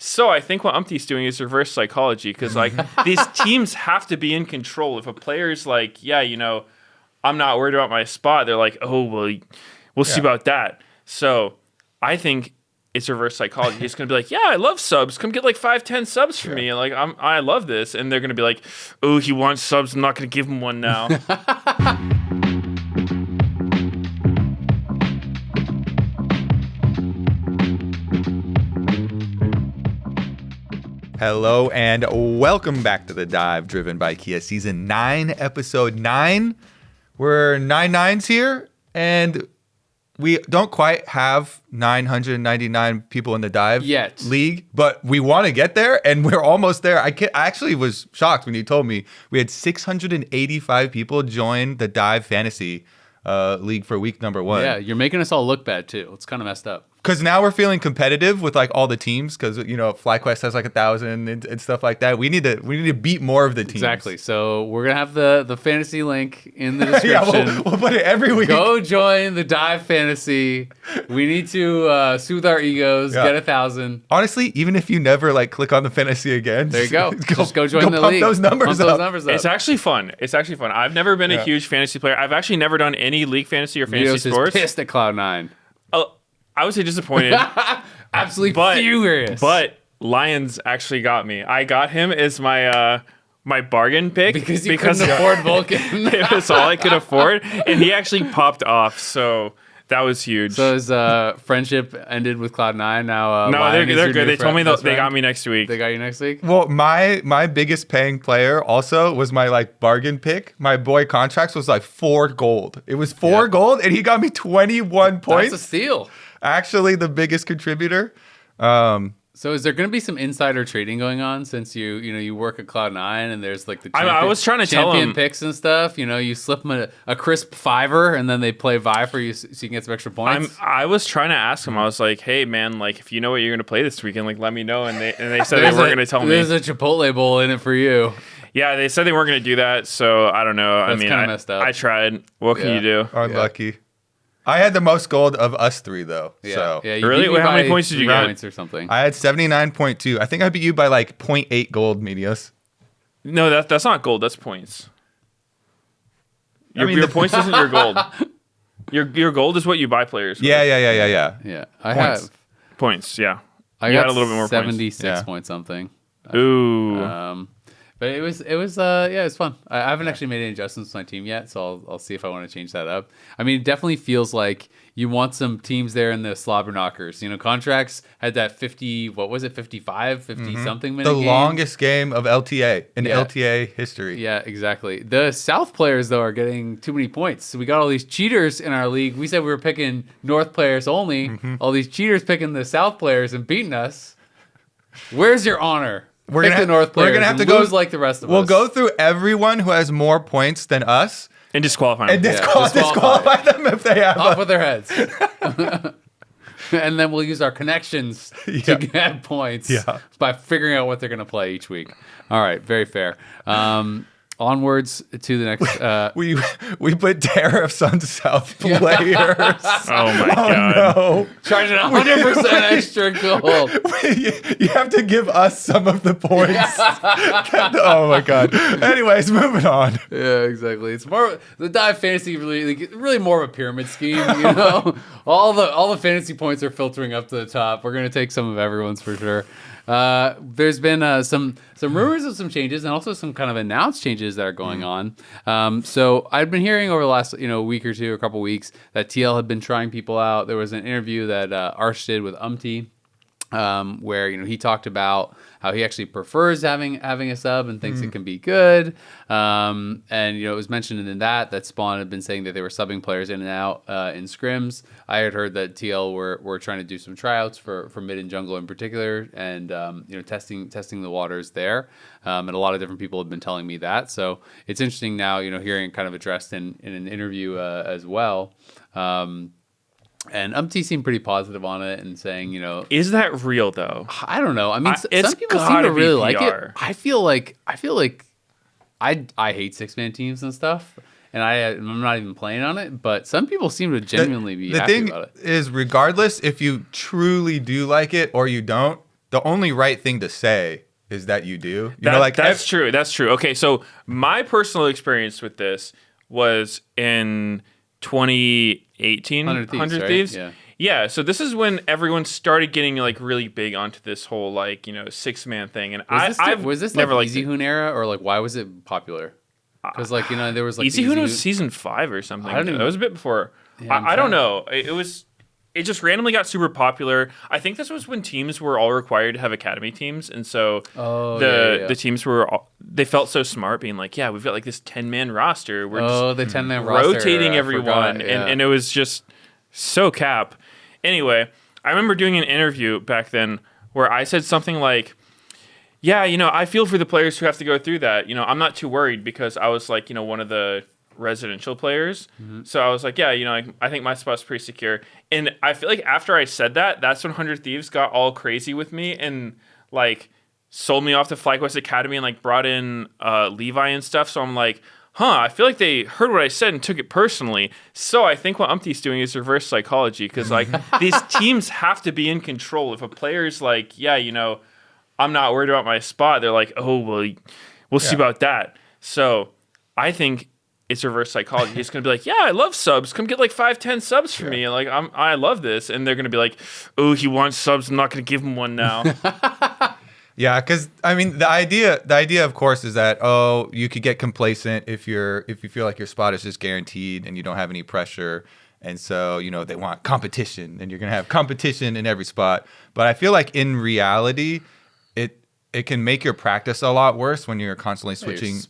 So I think what Umpty's doing is reverse psychology because like these teams have to be in control. If a player's like, yeah, I'm not worried about my spot, they're like, oh, well, we'll see about that. So I think it's reverse psychology. He's going to be like, yeah, I love subs. Come get like 5-10 subs for me. And like, I love this. And they're going to be like, oh, he wants subs. I'm not going to give him one now. Hello and welcome back to The Dive, driven by Kia, Season 9, Episode 9. We're 9-9s here, and we don't quite have 999 people in the Dive League, but we want to get there, and we're almost there. I actually was shocked when you told me we had 685 people join the Dive Fantasy League for week number 1. Yeah, you're making us all look bad, too. It's kind of messed up. Because now we're feeling competitive with like all the teams. Because FlyQuest has like 1,000 and stuff like that. We need to beat more of the teams. Exactly. So we're gonna have the fantasy link in the description. Yeah, we'll put it every week. Go join the Dive Fantasy. We need to soothe our egos. Get 1,000. Honestly, even if you never like click on the fantasy again, there you go. Just go join the pump league. Those numbers up. It's actually fun. I've never been a huge fantasy player. I've actually never done any league fantasy or fantasy sports. Is pissed at Cloud9. I would say disappointed. Absolutely furious. But Lions actually got me. I got him as my my bargain pick. Because you couldn't afford Vulcan. It was all I could afford. And he actually popped off. So that was huge. So his friendship ended with Cloud9. Now, no, they're good. They told me they got me next week. They got you next week? Well, my biggest paying player also was my like bargain pick. My boy Contracts was like 4 gold. It was 4 gold, and he got me 21 points. That's a steal. Actually, the biggest contributor. So is there going to be some insider trading going on since you work at Cloud9 and there's like the I was trying to tell him picks and stuff? You slip them a crisp $5 and then they play Vi for you so you can get some extra points. I was trying to ask him. I was like, hey man, like if you know what you're going to play this weekend, like let me know. And they said they weren't going to tell me. There's a Chipotle bowl in it for you. Yeah, they said they weren't going to do that. So I don't know. That's kind of messed up. I tried. What can you do? Unlucky. Yeah. I had the most gold of us 3 though. Yeah. So. Yeah, really? How many points did you get? Points or something. I had 79.2. I think I beat you by like 0.8 gold, Medios. No, that's not gold. That's points. Your points isn't your gold. Your gold is what you buy players with. Yeah. Yeah, I have points. Yeah, I got a little bit more 76 point something. Ooh. But it was fun. I haven't actually made any adjustments to my team yet, so I'll see if I want to change that up. I mean, it definitely feels like you want some teams there in the slobber knockers. Contracts had that 50, what was it, 55, 50-something minute The game. longest game of LTA in LTA history. Yeah, exactly. The South players, though, are getting too many points. So we got all these cheaters in our league. We said we were picking North players only. All these cheaters picking the South players and beating us. Where's your honor? We're gonna have to lose like the rest of us. We'll go through everyone who has more points than us and disqualify them. And disqualify them if they have off with their heads. And then we'll use our connections to get points by figuring out what they're going to play each week. All right, very fair. Onwards to the next. We put tariffs on South players. Oh my god! No. Charging 100% extra gold. You have to give us some of the points. Oh my god! Anyways, moving on. Yeah, exactly. It's more the Dive Fantasy really more of a pyramid scheme. All the fantasy points are filtering up to the top. We're gonna take some of everyone's for sure. There's been some rumors of some changes and also some kind of announced changes that are going on. So I've been hearing over the last week or two, a couple weeks, that TL had been trying people out. There was an interview that Arsh did with Umpty, where he talked about how he actually prefers having a sub and thinks it can be good. And it was mentioned in that Spawn had been saying that they were subbing players in and out in scrims. I had heard that TL were trying to do some tryouts for mid and jungle in particular, and testing the waters there. And a lot of different people have been telling me that. So it's interesting now, hearing it kind of addressed in an interview as well. And Umpty seemed pretty positive on it and saying, is that real though? I don't know. I mean, some people seem to really like it. I feel like I hate 6-man teams and stuff, and I'm not even playing on it. But some people seem to genuinely be happy about it. The thing is, regardless if you truly do like it or you don't, the only right thing to say is that you do. That's true. That's true. Okay, so my personal experience with this was in 2018, 100 Thieves. Right? Yeah, so this is when everyone started getting like really big onto this whole like, 6-man thing. And was this never like liked Easy Hoon era, or like why was it popular? Because like there was like Easy Hoon was season 5 or something. It was a bit before. Yeah, I don't know. It just randomly got super popular. I think this was when teams were all required to have academy teams, and so the teams they felt so smart, being like, yeah, we've got like this 10-man roster. We're just the 10-man roster, rotating everyone, and it was just so cap. Anyway, I remember doing an interview back then where I said something like, yeah, I feel for the players who have to go through that. I'm not too worried because I was like, one of the residential players. Mm-hmm. So I was like, yeah, I think my spot's pretty secure. And I feel like after I said that, that's when 100 Thieves got all crazy with me and like sold me off to FlyQuest Academy and like brought in Levi and stuff. So I'm like, I feel like they heard what I said and took it personally. So I think what Umpty's doing is reverse psychology because like these teams have to be in control. If a player's like, yeah, I'm not worried about my spot, they're like, oh, well, we'll see about that. So I think it's reverse psychology. He's going to be like, yeah, I love subs. Come get like 5-10 subs for me. And like, I love this. And they're going to be like, oh, he wants subs. I'm not going to give him one now. Yeah, because I mean, the idea, of course, is that you could get complacent if you feel like your spot is just guaranteed and you don't have any pressure, and so they want competition, and you're gonna have competition in every spot. But I feel like in reality, it can make your practice a lot worse when you're constantly switching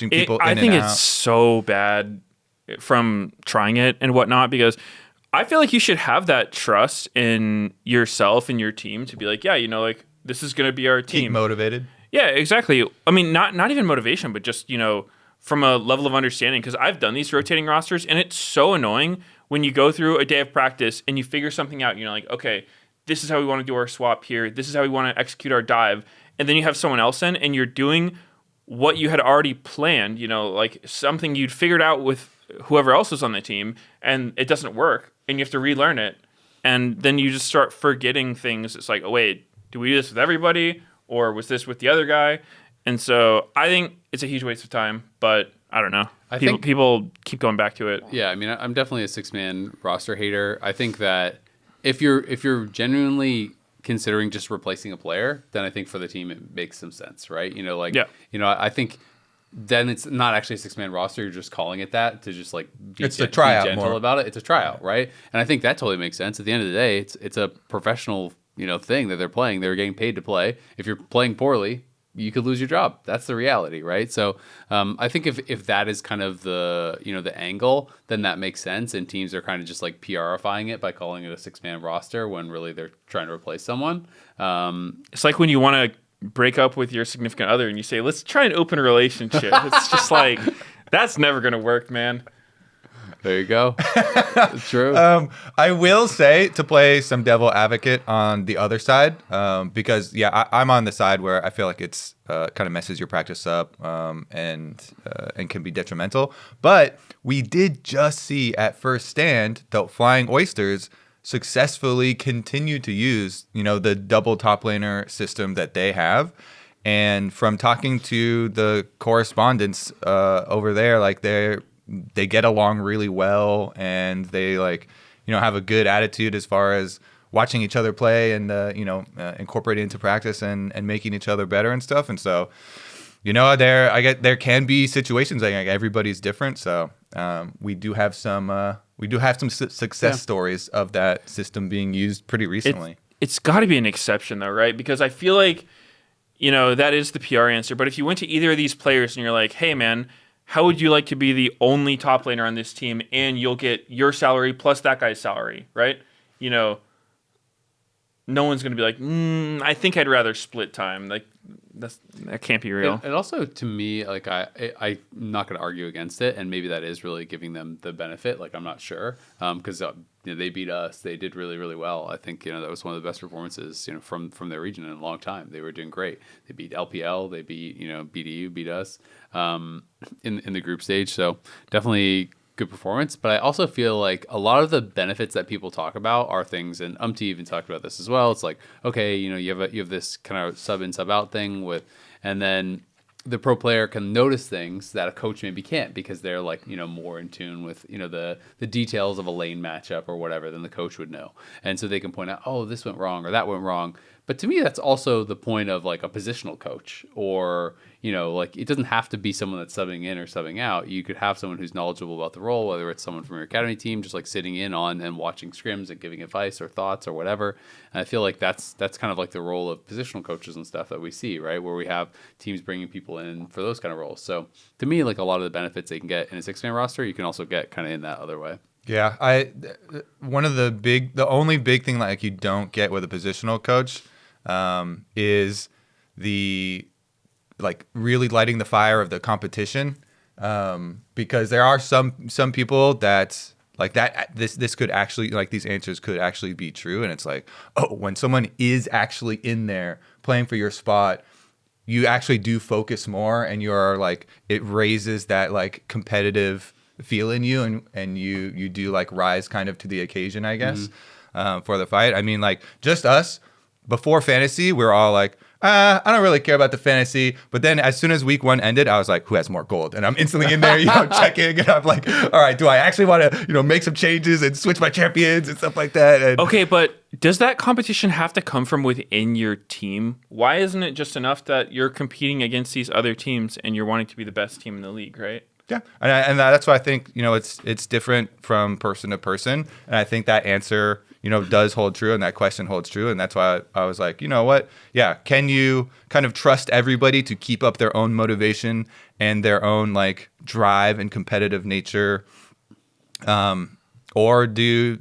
people. I think it's so bad from trying it and whatnot because I feel like you should have that trust in yourself and your team to be like, yeah, like. This is going to be our team. Keep motivated. Yeah, exactly. I mean, not even motivation, but just, from a level of understanding. Because I've done these rotating rosters, and it's so annoying when you go through a day of practice and you figure something out. Like, okay, this is how we want to do our swap here. This is how we want to execute our dive. And then you have someone else in, and you're doing what you had already planned, like something you'd figured out with whoever else was on the team, and it doesn't work, and you have to relearn it. And then you just start forgetting things. It's like, oh, wait. Do we do this with everybody, or was this with the other guy? And so I think it's a huge waste of time, but I don't know. People keep going back to it. Yeah, I mean, I'm definitely a 6-man roster hater. I think that if you're genuinely considering just replacing a player, then I think for the team it makes some sense, right? I think then it's not actually a 6-man roster. You're just calling it that to just like be gentle more about it. It's a tryout, right? And I think that totally makes sense. At the end of the day, it's a professional thing that they're playing. They're getting paid to play. If you're playing poorly, you could lose your job. That's the reality, right? So I think if that is kind of the the angle, then that makes sense. And teams are kind of just like PRifying it by calling it a 6-man roster when really they're trying to replace someone. It's like when you want to break up with your significant other and you say, let's try an open relationship. It's just like, that's never going to work, man. There you go. True. I will say, to play some devil advocate on the other side, because I'm on the side where I feel like it's kind of messes your practice up and can be detrimental. But we did just see at first stand that Flying Oysters successfully continue to use the double top laner system that they have. And from talking to the correspondents over there, like they get along really well, and they have a good attitude as far as watching each other play and incorporating into practice and making each other better and stuff. And so there can be situations like everybody's different. So we do have some success stories of that system being used pretty recently. It's got to be an exception though, right? Because I feel like that is the PR answer. But if you went to either of these players and you're like, hey man, how would you like to be the only top laner on this team and you'll get your salary plus that guy's salary, right? No one's going to be like, I think I'd rather split time. Like that can't be real. And also to me, like I'm not going to argue against it. And maybe that is really giving them the benefit. Like I'm not sure because they beat us. They did really, really well. I think that was one of the best performances from their region in a long time. They were doing great. They beat LPL. They beat BDU, beat us in the group stage. So definitely good performance. But I also feel like a lot of the benefits that people talk about are things, and Umti even talked about this as well. It's like, okay, you have this kind of sub in, sub out thing and then the pro player can notice things that a coach maybe can't because they're like, more in tune with, the details of a lane matchup or whatever than the coach would know. And so they can point out, oh, this went wrong or that went wrong. But to me, that's also the point of like a positional coach or, like it doesn't have to be someone that's subbing in or subbing out. You could have someone who's knowledgeable about the role, whether it's someone from your academy team, just like sitting in on and watching scrims and giving advice or thoughts or whatever. And I feel like that's kind of like the role of positional coaches and stuff that we see, right? Where we have teams bringing people in for those kind of roles. So to me, like a lot of the benefits they can get in a 6-man roster, you can also get kind of in that other way. Yeah, the only big thing like you don't get with a positional coach is the like really lighting the fire of the competition, because there are some people that like that this could actually, like, these answers could actually be true, and it's like, oh, when someone is actually in there playing for your spot, you actually do focus more, and you're like, it raises that like competitive feel in you, and you do like rise kind of to the occasion, I guess, for the fight. I mean, like, just us before fantasy, we're all like, I don't really care about the fantasy. But then as soon as week 1 ended, I was like, who has more gold? And I'm instantly in there, checking. And I'm like, all right, do I actually want to, make some changes and switch my champions and stuff like that? And okay, but does that competition have to come from within your team? Why isn't it just enough that you're competing against these other teams and you're wanting to be the best team in the league, right? Yeah, and that's why I think, it's different from person to person. And I think that answer, does hold true, and that question holds true. And that's why I was like, you know what? Yeah, can you kind of trust everybody to keep up their own motivation and their own like drive and competitive nature? Or does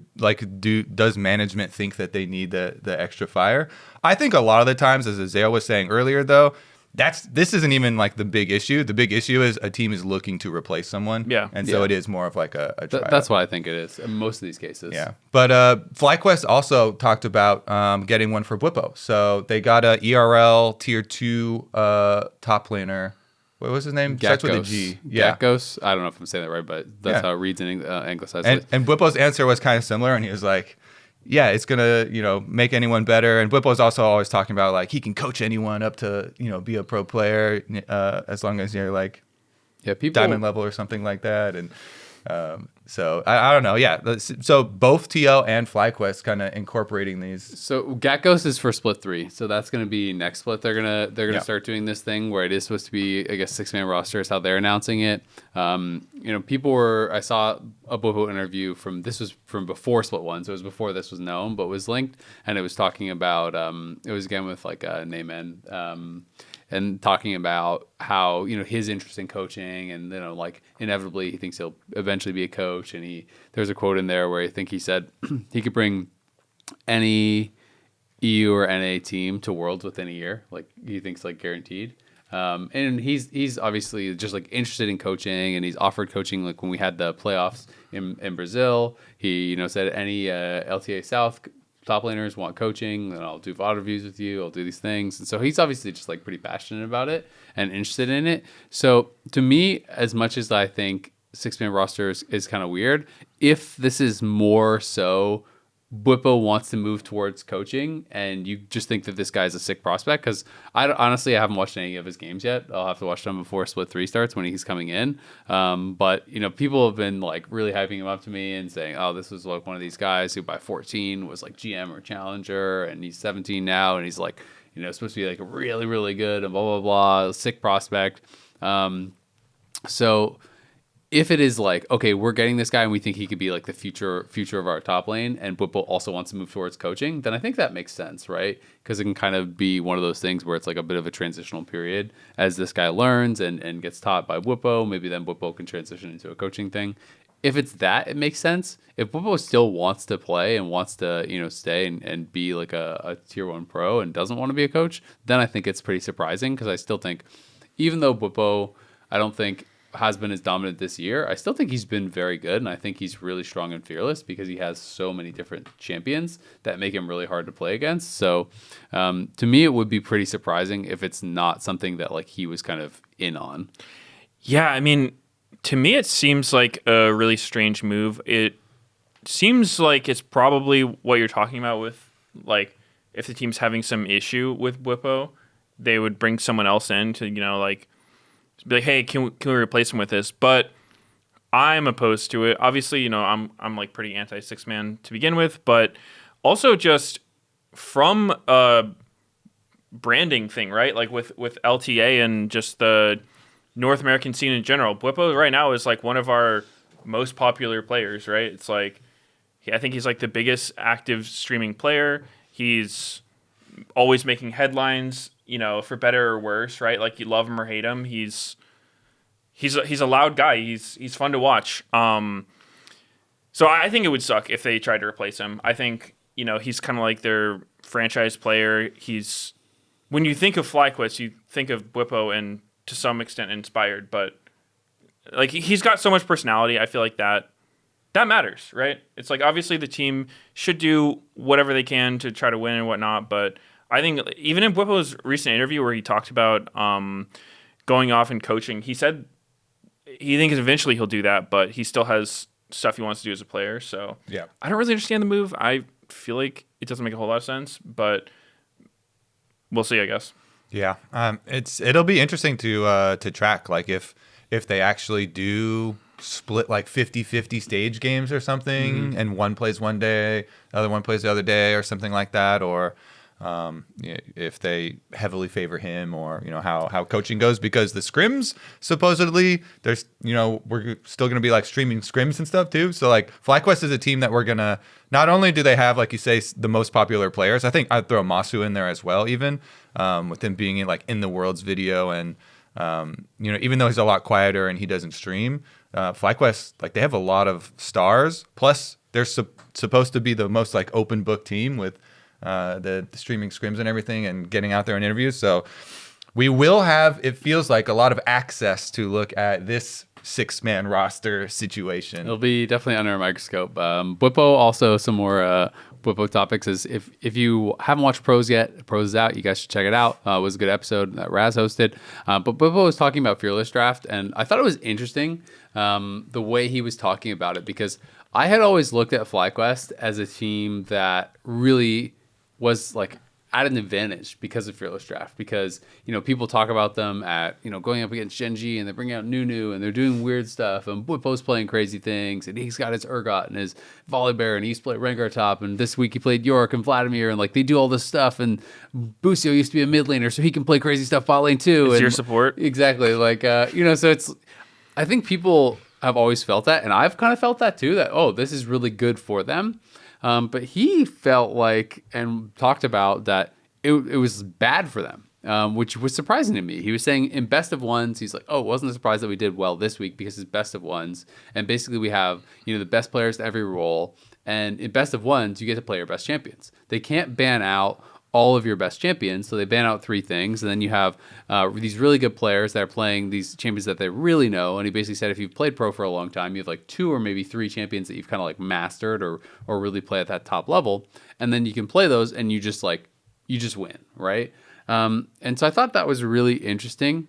management think that they need the extra fire? I think a lot of the times, as Azale was saying earlier, though, this isn't even like the big issue. The big issue is a team is looking to replace someone. Yeah. And so it is more of like a trial. That's why I think it is in most of these cases. Yeah. But FlyQuest also talked about getting one for Bwipo. So they got a ERL tier 2 top laner. What was his name? Starts with a G. Yeah. Gatgos. I don't know if I'm saying that right, but that's how it reads in anglicized. And Bwipo's answer was kind of similar, and he was like, yeah, it's going to, make anyone better. And Bwipo's also always talking about, like, he can coach anyone up to, be a pro player as long as you're, like, diamond level or something like that. And so I don't know. Yeah. So both TO and FlyQuest kind of incorporating these. So Gatgos is for split 3. So that's going to be next split. They're gonna start doing this thing where it is supposed to be, I guess, 6-man roster is how they're announcing it. I saw a Bwipo interview this was from before split 1. So it was before this was known, but was linked. And it was talking about, it was again with like Neyman, and talking about how, his interest in coaching and, like inevitably he thinks he'll eventually be a coach. And there's a quote in there where I think he said he could bring any EU or NA team to Worlds within a year. Like he thinks like guaranteed. And he's obviously just like interested in coaching, and he's offered coaching. Like when we had the playoffs in Brazil, he, said any LTA South top laners want coaching, and I'll do VOD reviews with you. I'll do these things. And so he's obviously just like pretty passionate about it and interested in it. So to me, as much as I think 6-man rosters is kind of weird, if this is more so Bwipo wants to move towards coaching and you just think that this guy's a sick prospect, because I haven't watched any of his games yet. I'll have to watch them before split 3 starts when he's coming in. But people have been like really hyping him up to me and saying, oh, this was like one of these guys who by 14 was like GM or challenger, and he's 17 now and he's like, supposed to be like really, really good and blah, blah, blah, sick prospect. So if it is like, okay, we're getting this guy and we think he could be like the future of our top lane, and Bwipo also wants to move towards coaching, then I think that makes sense, right? Because it can kind of be one of those things where it's like a bit of a transitional period as this guy learns and gets taught by Bwipo. Maybe then Bwipo can transition into a coaching thing. If it's that, it makes sense. If Bwipo still wants to play and wants to, stay and be like a tier 1 pro and doesn't want to be a coach, then I think it's pretty surprising, because I still think, even though Bwipo, I don't think has been as dominant this year, I still think he's been very good, and I think he's really strong and fearless because he has so many different champions that make him really hard to play against. So to me, it would be pretty surprising if it's not something that like he was kind of in on. Yeah, I mean, To me, it seems like a really strange move. It seems like it's probably what you're talking about with, like, if the team's having some issue with Bwipo, they would bring someone else in to, like, be like, hey, can we replace him with this? But I'm opposed to it. Obviously, I'm like pretty anti six man to begin with, but also just from a branding thing, right? Like with LTA and just the North American scene in general, Bwipo right now is like one of our most popular players, right? It's like, I think he's like the biggest active streaming player. He's always making headlines, for better or worse, right? Like you love him or hate him. He's a loud guy. He's fun to watch. So I think it would suck if they tried to replace him. I think, he's kind of like their franchise player. When you think of FlyQuest, you think of Bwipo and to some extent inspired, but like he's got so much personality. I feel like that matters, right? It's like obviously the team should do whatever they can to try to win and whatnot, but I think even in Bwipo's recent interview where he talked about going off and coaching, he said he thinks eventually he'll do that, but he still has stuff he wants to do as a player. So yeah, I don't really understand the move. I feel like it doesn't make a whole lot of sense, but we'll see, I guess. Yeah, it'll be interesting to track, like if they actually do split like 50-50 stage games or something, and one plays one day, the other one plays the other day, or something like that, or if they heavily favor him, or how coaching goes, because the scrims supposedly there's we're still gonna be like streaming scrims and stuff too. So like FlyQuest is a team that we're gonna, not only do they have, like you say, the most popular players, I think I'd throw Masu in there as well, even with him being in the Worlds video, and even though he's a lot quieter and he doesn't stream, FlyQuest, like they have a lot of stars, plus they're supposed to be the most like open book team with the streaming scrims and everything and getting out there in interviews. So we will have, it feels like, a lot of access to look at this 6-man roster situation. It'll be definitely under a microscope. Bwipo, also some more Bwipo topics is if you haven't watched Pros yet, Pros is out. You guys should check it out. It was a good episode that Raz hosted. But Bwipo was talking about Fearless Draft, and I thought it was interesting the way he was talking about it, because I had always looked at FlyQuest as a team that really was like at an advantage because of Fearless Draft, because people talk about them at going up against Genji, and they bring out Nunu and they're doing weird stuff, and Bwipo's playing crazy things, and he's got his Urgot and his Volibear, and he's played Rengar top, and this week he played York and Vladimir, and like they do all this stuff, and Busio used to be a mid laner, so he can play crazy stuff bot lane too. It's and your support. Exactly. Like so it's, I think people have always felt that, and I've kind of felt that too, that this is really good for them. But he felt like, and talked about that it was bad for them, which was surprising to me. He was saying in best of ones, he's like, wasn't surprised that we did well this week because it's best of ones. And basically we have, the best players to every role. And in best of ones, you get to play your best champions. They can't ban out all of your best champions, so they ban out 3 things, and then you have these really good players that are playing these champions that they really know. And he basically said if you've played pro for a long time, you have like 2 or maybe 3 champions that you've kind of like mastered or really play at that top level, and then you can play those and you just win, right? And so I thought that was really interesting,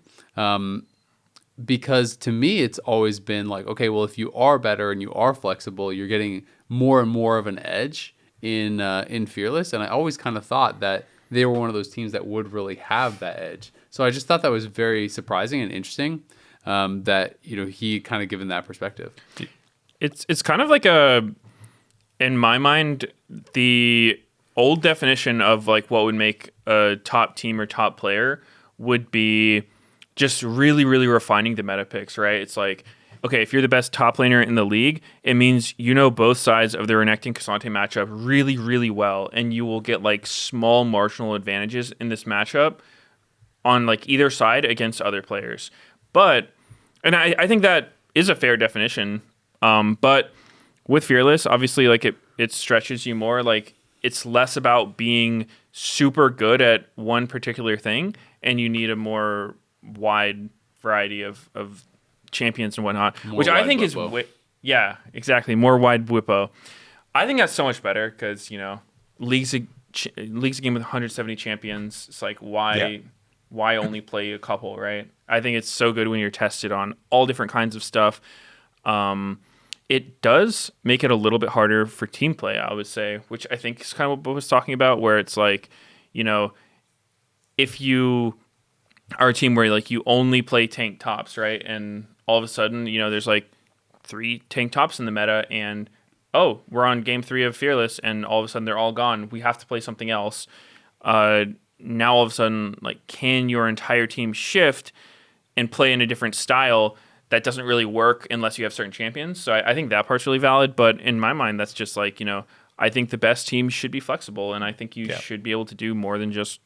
because to me it's always been like, okay, well, if you are better and you are flexible, you're getting more and more of an edge in Fearless, and I always kind of thought that they were one of those teams that would really have that edge. So I just thought that was very surprising and interesting, that he kind of given that perspective. It's kind of like in my mind, the old definition of like what would make a top team or top player would be just really, really refining the meta picks, right? It's like, okay, if you're the best top laner in the league, it means both sides of the Renekton Cassante matchup really, really well, and you will get like small marginal advantages in this matchup on like either side against other players. But, and I think that is a fair definition, but with Fearless, obviously, like it stretches you more. Like it's less about being super good at one particular thing, and you need a more wide variety of champions and whatnot, which I think Bwipo. Yeah, exactly, more wide Bwipo. I think that's so much better because league's a game with 170 champions. It's like why why only play a couple, right? I think it's so good when you're tested on all different kinds of stuff. It does make it a little bit harder for team play, I would say, which I think is kind of what Bo was talking about, where it's like, if you are a team where like you only play tank tops, right? And all of a sudden, there's like 3 tank tops in the meta, and we're on game 3 of Fearless, and all of a sudden they're all gone. We have to play something else. Now all of a sudden, like, can your entire team shift and play in a different style? That doesn't really work unless you have certain champions. So I think that part's really valid. But in my mind, that's just like, I think the best team should be flexible, and I think you should be able to do more than just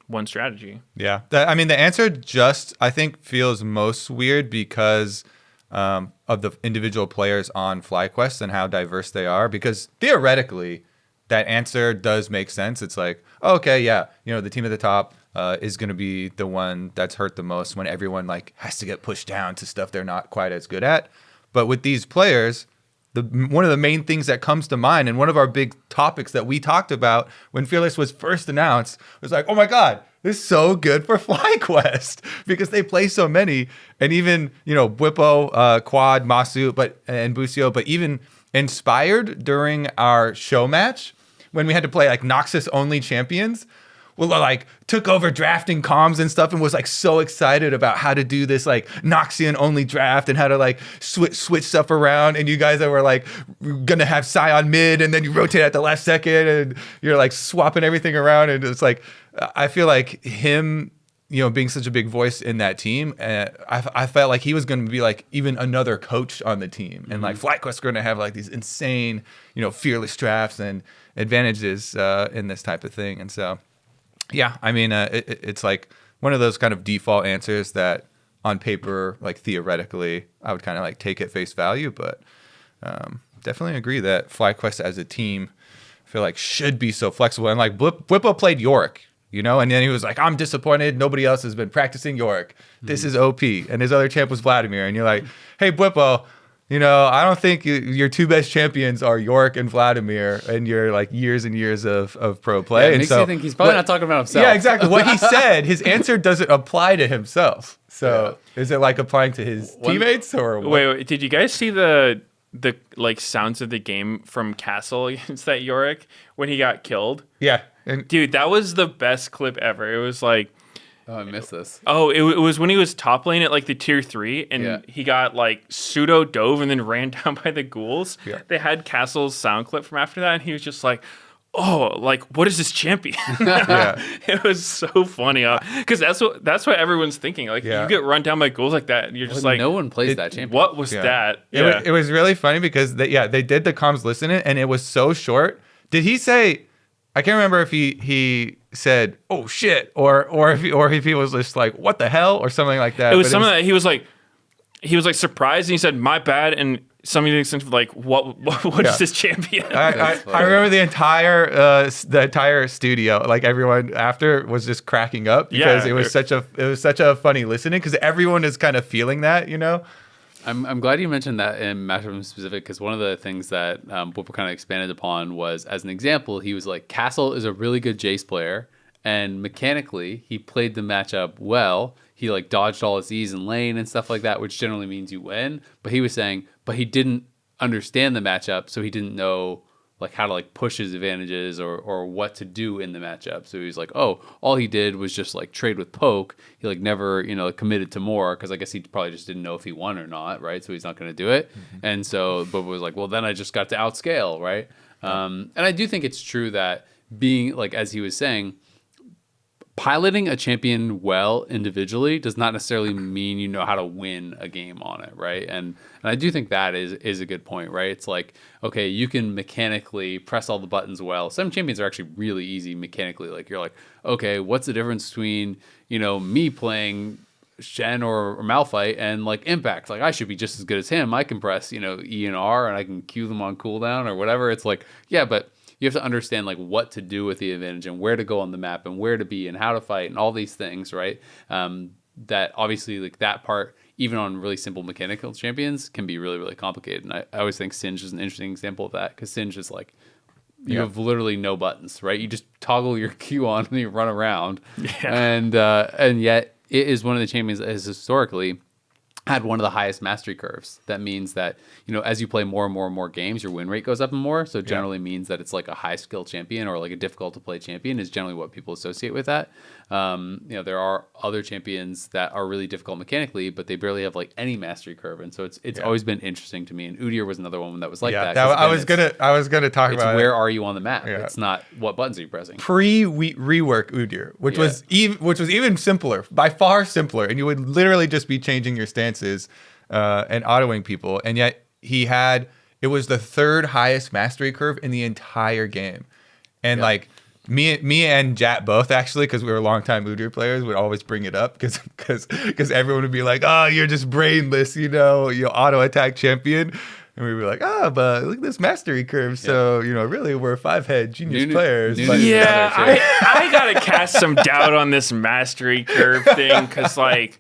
one strategy. Yeah. The answer just, I think, feels most weird because of the individual players on FlyQuest and how diverse they are. Because theoretically, that answer does make sense. It's like, okay, yeah, the team at the top is going to be the one that's hurt the most when everyone like has to get pushed down to stuff they're not quite as good at. But with these players, one of the main things that comes to mind, and one of our big topics that we talked about when Fearless was first announced, was like, oh my God, this is so good for FlyQuest because they play so many. And even, Bwipo, Quad, Masu, and Busio, but even Inspired during our show match when we had to play like Noxus only champions, like took over drafting comms and stuff and was like so excited about how to do this like Noxian only draft and how to like switch stuff around. And you guys that were like gonna have Scion mid and then you rotate at the last second and you're like swapping everything around. And it's like, I feel like him, being such a big voice in that team, I felt like he was going to be like even another coach on the team. And like FlyQuest going to have like these insane, fearless drafts and advantages in this type of thing. And so, yeah, it's like one of those kind of default answers that on paper, like theoretically, I would kind of like take at face value. But definitely agree that FlyQuest as a team, I feel like should be so flexible. And like Bwipo played Yorick. And then he was like, I'm disappointed. Nobody else has been practicing Yorick. This is OP. And his other champ was Vladimir. And you're like, hey, Bwipo, I don't think your 2 best champions are Yorick and Vladimir and your like years and years of pro play. Yeah, it makes you think he's probably not talking about himself. Yeah, exactly. What he said, his answer doesn't apply to himself. So is it like applying to his teammates or what? Wait, did you guys see the like sounds of the game from Castle against that Yorick when he got killed? Yeah. Dude, that was the best clip ever. It was like, oh, I missed this. Oh, it was when he was top lane at like the tier 3 and he got like pseudo dove and then ran down by the ghouls. Yeah. They had Castle's sound clip from after that and he was just like, oh, like what is this champion? It was so funny because that's what everyone's thinking. Like you get run down by ghouls like that and you're just like, no one plays that champion. What was that? It was really funny because they did the comms listening and it was so short. Did he say? I can't remember if he said, "Oh shit," or if he was just like, "What the hell," or something like that. It was something that he was like surprised and he said, "My bad," and something like, "What is this champion?" I remember the entire studio, like everyone after was just cracking up because it was such a funny listening because everyone is kind of feeling that, I'm glad you mentioned that in matchup specific because one of the things that Bwipo kind of expanded upon was, as an example, he was like, Castle is a really good Jace player, and mechanically he played the matchup well. He like dodged all his E's in lane and stuff like that, which generally means you win. But he was saying, but he didn't understand the matchup, so he didn't know like how to like push his advantages or what to do in the matchup. So he was like, oh, all he did was just like trade with poke. He like never, committed to more because I guess he probably just didn't know if he won or not, right? So he's not going to do it. And so Bubba was like, well, then I just got to outscale, right? And I do think it's true that being like, as he was saying, piloting a champion well individually does not necessarily mean you know how to win a game on it, right? And I do think that is a good point, right? It's like, okay, you can mechanically press all the buttons well. Some champions are actually really easy mechanically. Like you're like, okay, what's the difference between, me playing Shen or Malphite and like Impact? Like I should be just as good as him. I can press, E and R and I can Q them on cooldown or whatever. It's like, yeah, but you have to understand like what to do with the advantage and where to go on the map and where to be and how to fight and all these things, right? That obviously like that part, even on really simple mechanical champions, can be really, really complicated. And I always think Singe is an interesting example of that because Singe is like You have literally no buttons, right? You just toggle your Q on and you run around. Yeah. And yet it is one of the champions that has historically had one of the highest mastery curves. That means that, as you play more and more and more games, your win rate goes up and more. So it generally means that it's like a high skill champion or like a difficult to play champion is generally what people associate with that. There are other champions that are really difficult mechanically, but they barely have like any mastery curve. And so it's always been interesting to me. And Udyr was another one that was like that. I was gonna talk about where it. are you on the map? Yeah. It's not what buttons are you pressing. Rework Udyr, which was even simpler, by far simpler, and you would literally just be changing your stances and autoing people, and yet it was the third highest mastery curve in the entire game, and like me and Jat both actually, because we were longtime Udyr players, would always bring it up because everyone would be like, oh, you're just brainless, you auto attack champion. And we'd be like, but look at this mastery curve. So, really, we're 5-head genius players. I got to cast some doubt on this mastery curve thing because, like,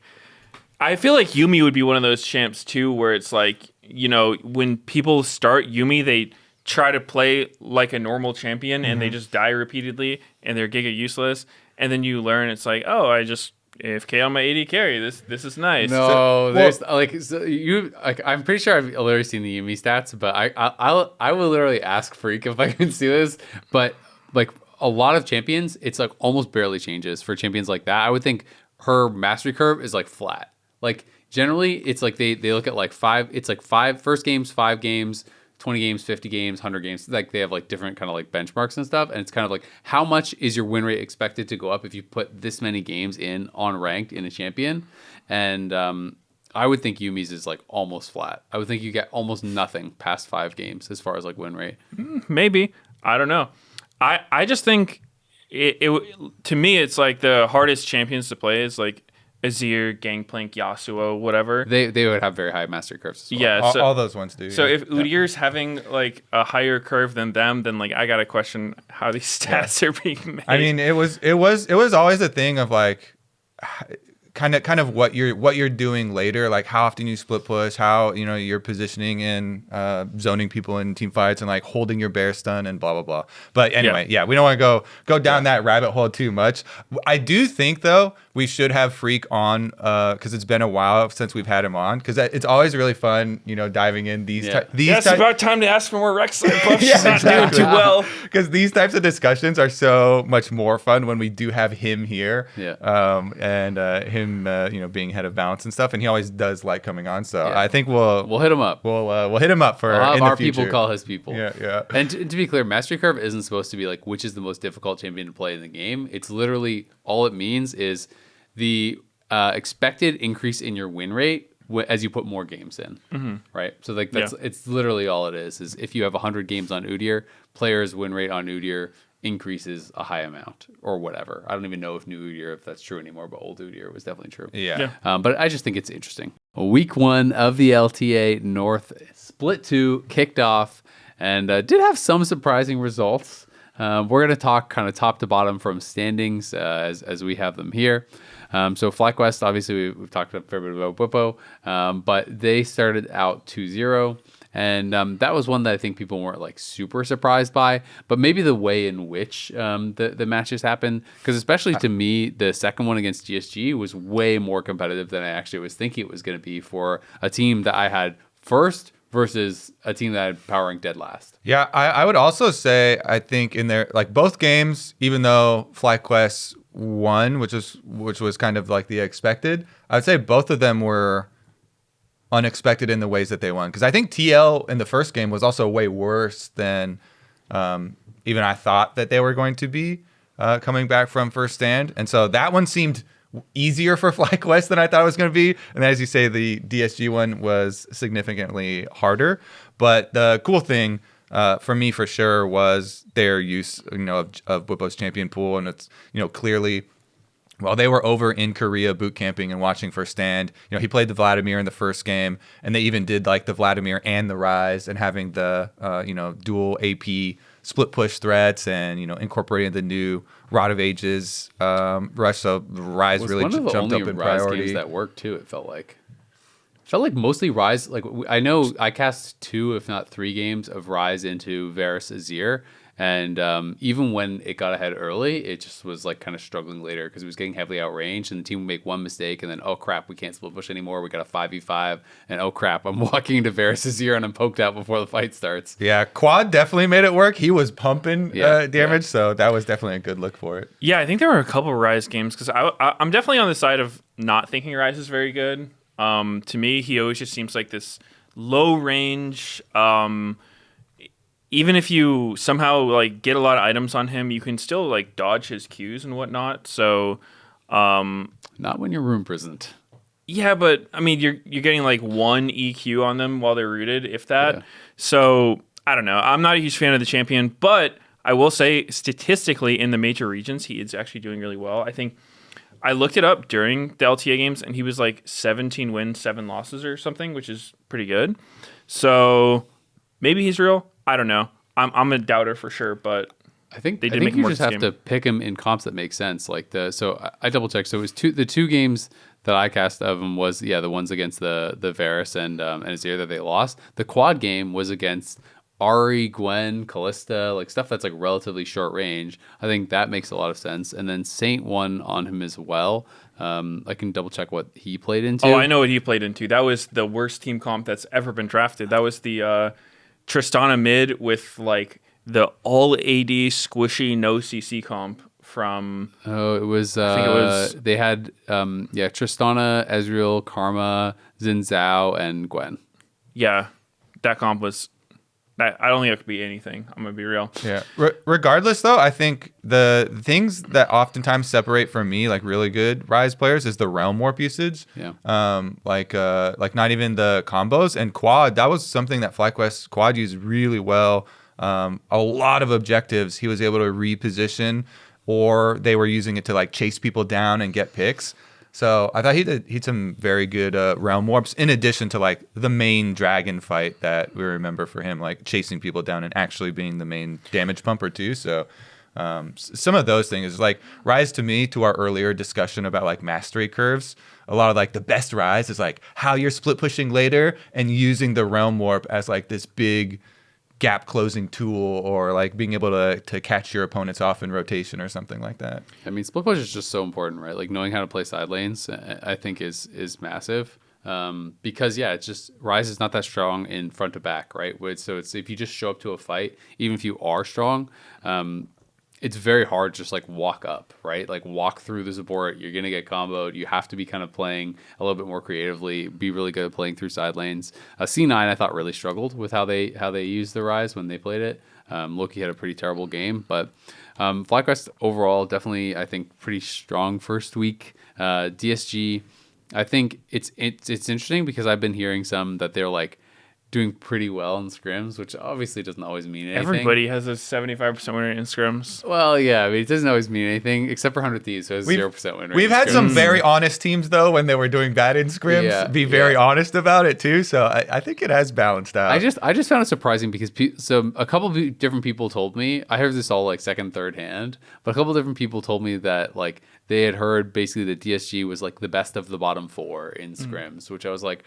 I feel like Yuumi would be one of those champs, too, where it's like, when people start Yuumi, they try to play like a normal champion and they just die repeatedly and they're giga useless. And then you learn it's like, oh, I just AFK on my AD carry. This is nice. No, I'm pretty sure I've literally seen the Yuumi stats, but I will literally ask Freak if I can see this. But like a lot of champions, it's like almost barely changes for champions like that. I would think her mastery curve is like flat. Like generally, it's like they look at like five first games, 5 games. 20 games, 50 games, 100 games. Like they have like different kind of like benchmarks and stuff. And it's kind of like how much is your win rate expected to go up if you put this many games in on ranked in a champion? And I would think Yumi's is like almost flat. I would think you get almost nothing past 5 games as far as like win rate. Maybe. I don't know. I just think it to me, it's like the hardest champions to play is like Azir, Gangplank, Yasuo, whatever. They would have very high mastery curves as well. Yeah, all those ones do. So if Udyr's having like a higher curve than them, then like I gotta question how these stats are being made. I mean, it was always a thing of like kind of what you're doing later, like how often you split push, how you're positioning and zoning people in team fights and like holding your bear stun and blah blah blah. But anyway, we don't want to go down that rabbit hole too much. I do think though we should have Freak on because it's been a while since we've had him on, because it's always really fun diving in these it's about time to ask for more Rex buffs. She's not doing too well, because these types of discussions are so much more fun when we do have him here. And him being head of balance and stuff, and he always does like coming on, so I think we'll hit him up. We'll hit him up for in the our future. People call his people. And to be clear, mastery curve isn't supposed to be like which is the most difficult champion to play in the game. It's literally all it means is the expected increase in your win rate as you put more games in, right? So like it's literally all it is if you have 100 games on Udyr, players' win rate on Udyr increases a high amount or whatever. I don't even know if new Udyr, if that's true anymore, but old Udyr was definitely true. But I just think it's interesting. Week 1 of the LTA North Split 2 kicked off and did have some surprising results. We're going to talk kind of top to bottom from standings as we have them here. So FlyQuest, obviously, we've talked a fair bit about Bwipo, but they started out 2-0. And that was one that I think people weren't like super surprised by, but maybe the way in which the matches happened, because especially to me, the second one against GSG was way more competitive than I actually was thinking it was going to be for a team that I had first versus a team that I had power ranked dead last. Yeah, I would also say, I think in their like both games, even though FlyQuest won, which was kind of like the expected, I would say both of them were unexpected in the ways that they won, because I think TL in the first game was also way worse than even I thought that they were going to be coming back from first stand, and so that one seemed easier for FlyQuest than I thought it was going to be, and as you say, the DSG one was significantly harder. But the cool thing for me for sure was their use of Bwipo's champion pool, and it's clearly, while they were over in Korea boot camping and watching First Stand, he played the Vladimir in the first game, and they even did like the Vladimir and the Ryze, and having the dual AP split push threats, and incorporating the new Rod of Ages rush. So Ryze really jumped up in priority. Games that worked too. It felt like mostly Ryze. Like I know I cast 2, if not 3 games of Ryze into Varus Azir, And even when it got ahead early, it just was like kind of struggling later because it was getting heavily outranged, and the team would make one mistake, and then, oh crap, we can't split push anymore. We got a 5v5, and oh crap, I'm walking into Varys' ear and I'm poked out before the fight starts. Yeah, Quad definitely made it work. He was pumping damage, so that was definitely a good look for it. Yeah, I think there were a couple Rise games because I'm definitely on the side of not thinking Rise is very good. To me, he always just seems like this low range. Even if you somehow like get a lot of items on him, you can still like dodge his Qs and whatnot. So, not when you're room prisoned. Yeah, but I mean, you're getting like one EQ on them while they're rooted, if that. Yeah. So I don't know. I'm not a huge fan of the champion, but I will say statistically in the major regions, he is actually doing really well. I think I looked it up during the LTA games, and he was like 17 wins, 7 losses or something, which is pretty good. So maybe he's real. I don't know. I'm a doubter for sure, but I think you just have to pick him in comps that make sense. Like I double checked. So it was the two games that I cast of him was the ones against the Varys and Azir that they lost. The quad game was against Ahri, Gwen, Callista, like stuff that's like relatively short range. I think that makes a lot of sense. And then Saint won on him as well. I can double check what he played into. Oh, I know what he played into. That was the worst team comp that's ever been drafted. That was the Tristana mid with like the all AD squishy no CC comp from. Oh, it was. I think it was. They had Tristana, Ezreal, Karma, Xin Zhao, and Gwen. Yeah, that comp was. I don't think it could be anything. I'm gonna be real. Yeah. Regardless, though, I think the things that oftentimes separate from me like really good Rise players is the realm warp usage. Yeah. Like not even the combos and quad. That was something that FlyQuest quad used really well. A lot of objectives he was able to reposition, or they were using it to like chase people down and get picks. So I thought he did some very good realm warps in addition to like the main dragon fight that we remember for him, like chasing people down and actually being the main damage pumper too. So some of those things like Rise to me, to our earlier discussion about like mastery curves, a lot of like the best Rise is like how you're split pushing later and using the realm warp as like this big gap closing tool, or like being able to catch your opponents off in rotation or something like that. I mean, split push is just so important, right? Like knowing how to play side lanes, I think is massive. Because it's just Rise is not that strong in front to back, right? So it's if you just show up to a fight, even if you are strong, it's very hard to just like walk up, right? Like walk through the support, you're gonna get comboed. You have to be kind of playing a little bit more creatively, be really good at playing through side lanes. C9 I thought really struggled with how they used the Rise when they played it. Loki had a pretty terrible game, but FlyQuest overall definitely I think pretty strong first week. DSG, I think it's interesting because I've been hearing some that they're like doing pretty well in scrims, which obviously doesn't always mean anything. Everybody has a 75% win rate in scrims. Well, yeah, I mean, it doesn't always mean anything, except for 100 Thieves, who has 0% win rate. We've had some very honest teams, though, when they were doing bad in scrims, be very honest about it, too. So I think it has balanced out. I just found it surprising because a couple of different people told me, I heard this all like second, third hand, but a couple of different people told me that like they had heard basically that DSG was like the best of the bottom 4 in scrims, which I was like,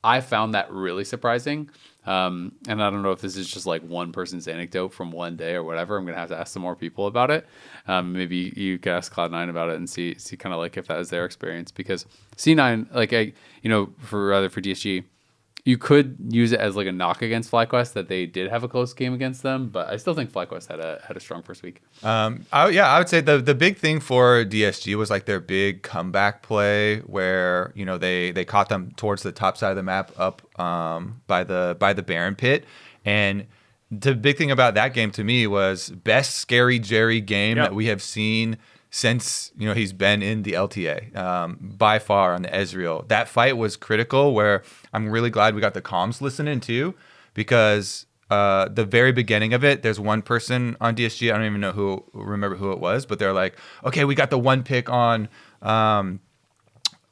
I found that really surprising. And I don't know if this is just like one person's anecdote from one day or whatever. I'm going to have to ask some more people about it. Maybe you could ask Cloud9 about it and see kind of like if that was their experience, because C9, like, for DSG, you could use it as like a knock against FlyQuest that they did have a close game against them, but I still think FlyQuest had a strong first week. I would say the big thing for DSG was like their big comeback play where they caught them towards the top side of the map up by the Baron pit, and the big thing about that game to me was best Scary Jerry game that we have seen since he's been in the LTA, by far on the Ezreal. That fight was critical, where I'm really glad we got the comms listening too, because the very beginning of it, there's one person on DSG, I don't even remember who it was, but they're like, okay, we got the one pick on the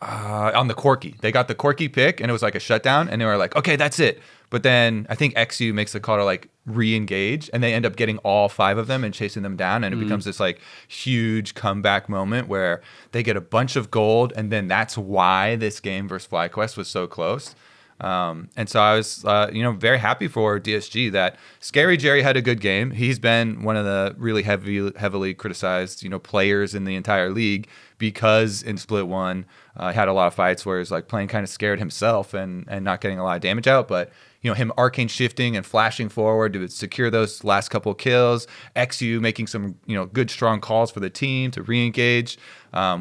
Corki. They got the Corki pick, and it was like a shutdown, and they were like, okay, that's it. But then I think XU makes the call to like re-engage, and they end up getting all 5 of them and chasing them down, and it becomes this like huge comeback moment where they get a bunch of gold, and then that's why this game versus FlyQuest was so close. And so I was, very happy for DSG that Scary Jerry had a good game. He's been one of the really heavily criticized, players in the entire league because in Split 1, he had a lot of fights where he's like playing kind of scared himself and not getting a lot of damage out. But, him arcane shifting and flashing forward to secure those last couple kills, XU making some, good strong calls for the team to re-engage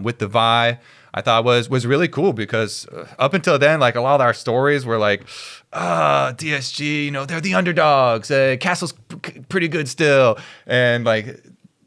with the Vi. I thought was really cool because up until then, like a lot of our stories were like, DSG, they're the underdogs. Castle's pretty good still, and like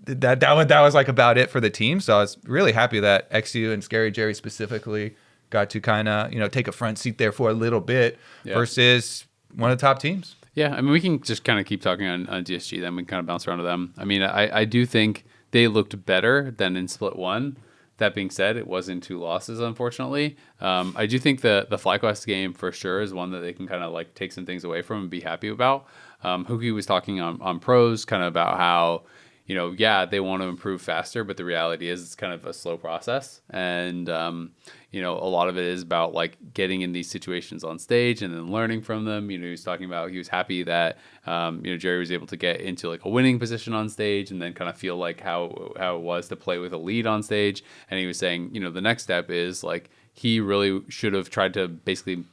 that was like about it for the team. So I was really happy that XU and Scary Jerry specifically got to kind of take a front seat there for a little bit versus one of the top teams. Yeah, I mean, we can just kind of keep talking on DSG, then we can kind of bounce around to them. I mean, I do think they looked better than in Split 1. That being said, it wasn't 2 losses, unfortunately. I do think the FlyQuest game for sure is one that they can kind of like take some things away from and be happy about. Hookie was talking on pros kind of about how, they want to improve faster, but the reality is it's kind of a slow process. And, a lot of it is about like getting in these situations on stage and then learning from them. He was talking about, he was happy that, Jerry was able to get into like a winning position on stage and then kind of feel like how it was to play with a lead on stage. And he was saying, the next step is like, he really should have tried to basically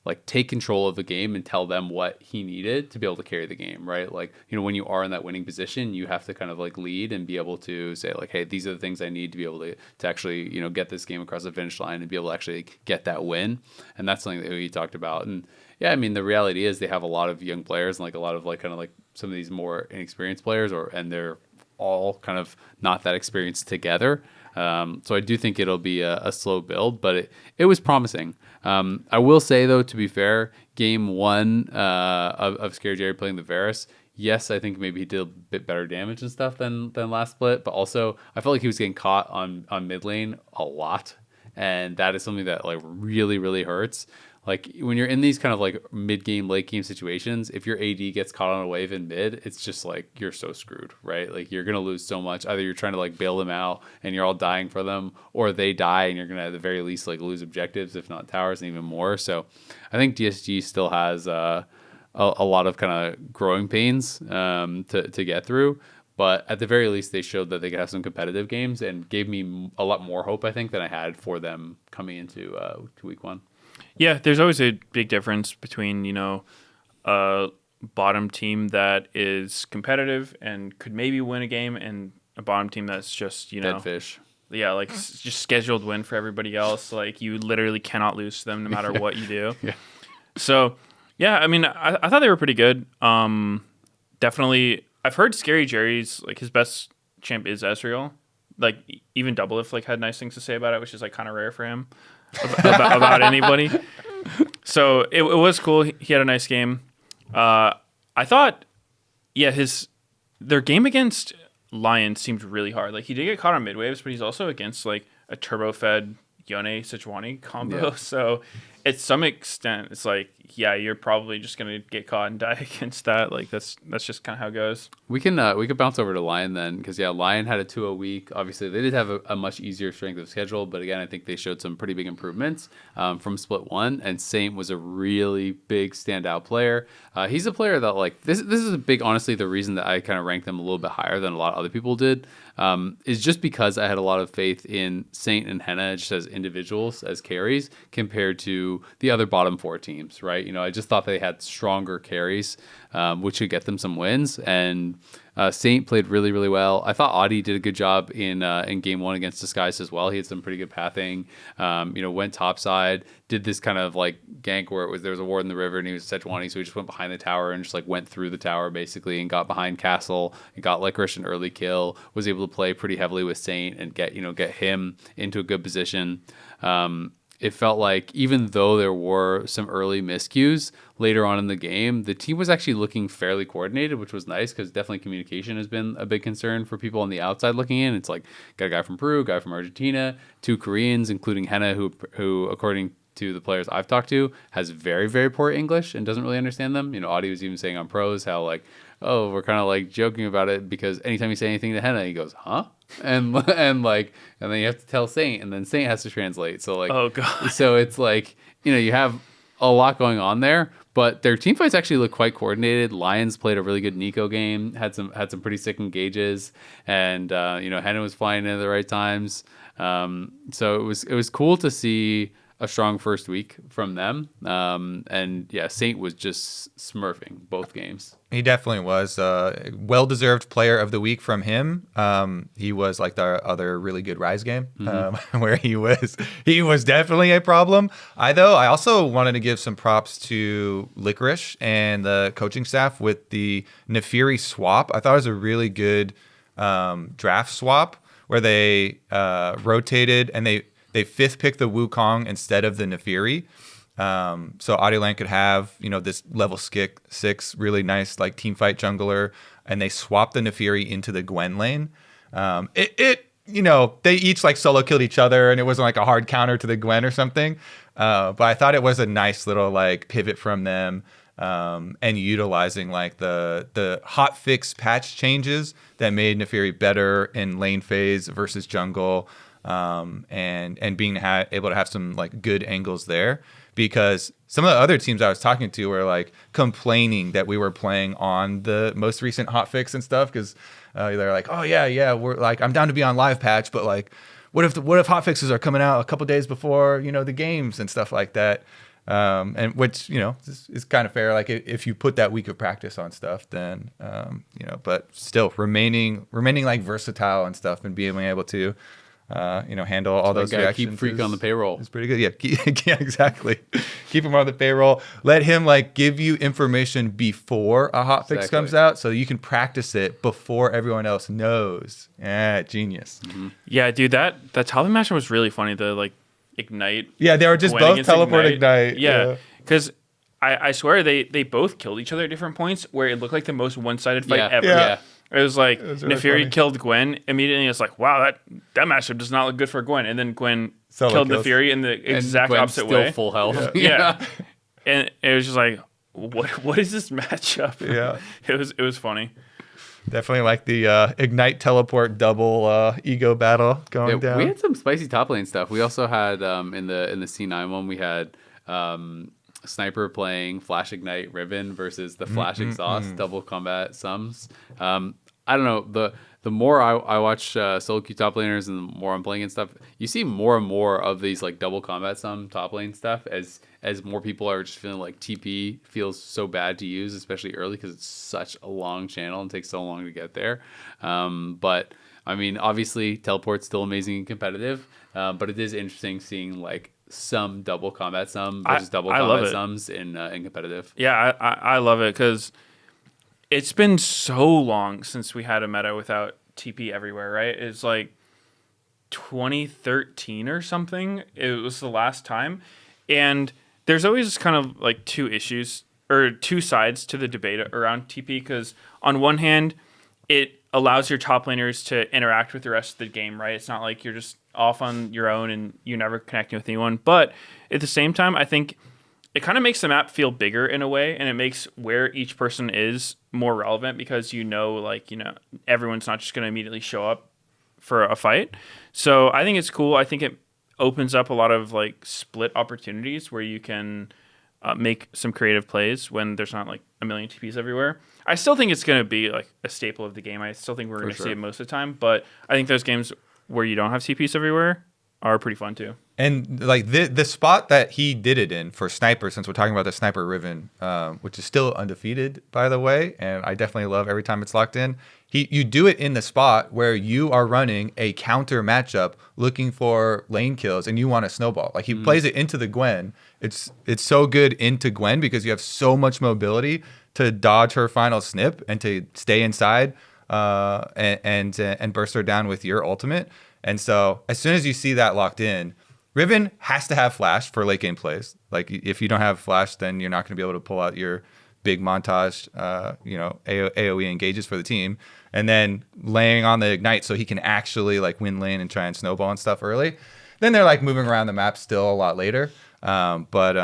like take control of the game and tell them what he needed to be able to carry the game, right? Like, when you are in that winning position, you have to kind of like lead and be able to say like, hey, these are the things I need to be able to actually, get this game across the finish line and be able to actually get that win. And that's something that we talked about. And yeah, I mean, the reality is they have a lot of young players and like a lot of like kind of like some of these more inexperienced players and they're all kind of not that experienced together. So I do think it'll be a slow build, but it was promising. I will say, though, to be fair, game 1 of Scary Jerry playing the Varus, yes, I think maybe he did a bit better damage and stuff than last split, but also I felt like he was getting caught on mid lane a lot, and that is something that like really, really hurts. Like when you're in these kind of like mid game, late game situations, if your AD gets caught on a wave in mid, it's just like you're so screwed, right? Like you're gonna lose so much. Either you're trying to like bail them out and you're all dying for them, or they die and you're gonna at the very least like lose objectives, if not towers, and even more. So I think DSG still has a lot of kind of growing pains to get through. But at the very least, they showed that they could have some competitive games and gave me a lot more hope, I think, than I had for them coming into to week 1. Yeah, there's always a big difference between, a bottom team that is competitive and could maybe win a game and a bottom team that's just, dead fish. Yeah, like just scheduled win for everybody else. Like you literally cannot lose to them no matter what you do. Yeah. So, yeah, I mean, I thought they were pretty good. Definitely, I've heard Scary Jerry's, like his best champ is Ezreal. Like even Doublelift like had nice things to say about it, which is like kind of rare for him. about anybody. So it was cool. He had a nice game. I thought, their game against LYON seemed really hard. Like he did get caught on mid waves, but he's also against like a turbo fed Yone Sejuani combo. Yeah. So at some extent, it's like, yeah, you're probably just gonna get caught and die against that. Like that's just kind of how it goes. We can bounce over to LYON then, because LYON had a 2-0 week. Obviously, they did have a much easier strength of schedule, but again, I think they showed some pretty big improvements from Split 1. And Saint was a really big standout player. He's a player that like this is a big, honestly, the reason that I kind of ranked them a little bit higher than a lot of other people did is just because I had a lot of faith in Saint and Henna just as individuals, as carries, compared to the other bottom 4 teams, right? I just thought they had stronger carries, which could get them some wins. And Saint played really, really well. I thought Audi did a good job in game 1 against Disguise as well. He had some pretty good pathing. Went topside, did this kind of like gank where there was a ward in the river and he was Sejuani, so he just went behind the tower and just like went through the tower basically and got behind Castle and got Licorice an early kill. Was able to play pretty heavily with Saint and get him into a good position. It felt like even though there were some early miscues later on in the game, the team was actually looking fairly coordinated, which was nice because definitely communication has been a big concern for people on the outside looking in. It's like got a guy from Peru, a guy from Argentina, 2 Koreans, including Henna, who according to the players I've talked to, has very, very poor English and doesn't really understand them. Audi was even saying on pros how like, oh, we're kind of like joking about it because anytime you say anything to Henna, he goes, huh? And then you have to tell Saint, and then Saint has to translate. So like, oh god. So it's like you have a lot going on there, but their team fights actually look quite coordinated. Lions played a really good Nico game, had some pretty sick engages, and Hennon was flying in at the right times. So it was cool to see a strong first week from them. And yeah, Saint was just smurfing both games. He definitely was a well-deserved player of the week from him. He was like the other really good Rise game, where he was definitely a problem. I also wanted to give some props to Licorice and the coaching staff with the Nefiri swap. I thought it was a really good draft swap where they rotated and they fifth picked the Wukong instead of the Nefiri. So Audioland could have, this level 6 really nice like team fight jungler, and they swapped the Nefiri into the Gwen lane. They each like solo killed each other, and it wasn't like a hard counter to the Gwen or something. But I thought it was a nice little like pivot from them, and utilizing like the hot fix patch changes that made Nefiri better in lane phase versus jungle. And being able to have some like good angles there, because some of the other teams I was talking to were like complaining that we were playing on the most recent hotfix and stuff, because they're like, oh yeah, we're like, I'm down to be on live patch, but like, what if hotfixes are coming out a couple days before the games and stuff like that, and which is kind of fair. Like if you put that week of practice on stuff, then but still remaining like versatile and stuff, and being able to handle all those reactions. Keep Freak on the payroll. It's pretty good. Yeah, exactly. Keep him on the payroll. Let him like give you information before a hotfix comes out, so you can practice it before everyone else knows. Yeah, genius. Mm-hmm. Yeah, dude, that top matchup was really funny. The like Ignite. Yeah, they were just both teleport Ignite. Yeah, because I swear they both killed each other at different points, where it looked like the most one-sided fight ever. Yeah. It was like really Nefiri funny. killed Gwen immediately. It's like, wow, that matchup does not look good for Gwen. And then Gwen killed kills. Nefiri in the exact Gwen's opposite still way. full health. Yeah. And it was just like, what is this matchup? Yeah. It was funny. Definitely like the Ignite teleport double ego battle going down. We had some spicy top lane stuff. We also had in the C9 one, we had Sniper playing Flash Ignite Ribbon versus the Flash Exhaust double combat sums. I don't know, the more I watch solo queue top laners and the more I'm playing and stuff, you see more and more of these like double combat sum top lane stuff as more people are just feeling like TP feels so bad to use, especially early, because it's such a long channel and takes so long to get there. But I mean, obviously teleport's still amazing and competitive, but it is interesting seeing like some double combat sum versus double combat sums in competitive. Yeah, I love it, because it's been so long since we had a meta without TP everywhere, right? It's like 2013 or something. It was the last time. And there's always kind of like two sides to the debate around TP, because on one hand, it allows your top laners to interact with the rest of the game, right? It's not like you're just off on your own and you're never connecting with anyone. But at the same time, I think it kind of makes the map feel bigger in a way, and it makes where each person is more relevant, because everyone's not just going to immediately show up for a fight. So I think it's cool. I think it opens up a lot of like split opportunities where you can make some creative plays when there's not like a million TPs everywhere. I still think it's going to be like a staple of the game. I still think we're going to see it most of the time, but I think those games where you don't have TPs everywhere are pretty fun too. And like the spot that he did it in for Sniper, since we're talking about the Sniper Riven, which is still undefeated, by the way, and I definitely love every time it's locked in. You do it in the spot where you are running a counter matchup looking for lane kills, and you want to snowball. Like he plays it into the Gwen. It's so good into Gwen because you have so much mobility to dodge her final snip and to stay inside and burst her down with your ultimate. And so as soon as you see that locked in, Riven has to have flash for late game plays. Like if you don't have flash, then you're not going to be able to pull out your big montage, AoE engages for the team, and then laying on the ignite so he can actually like win lane and try and snowball and stuff early. Then they're like moving around the map still a lot later. But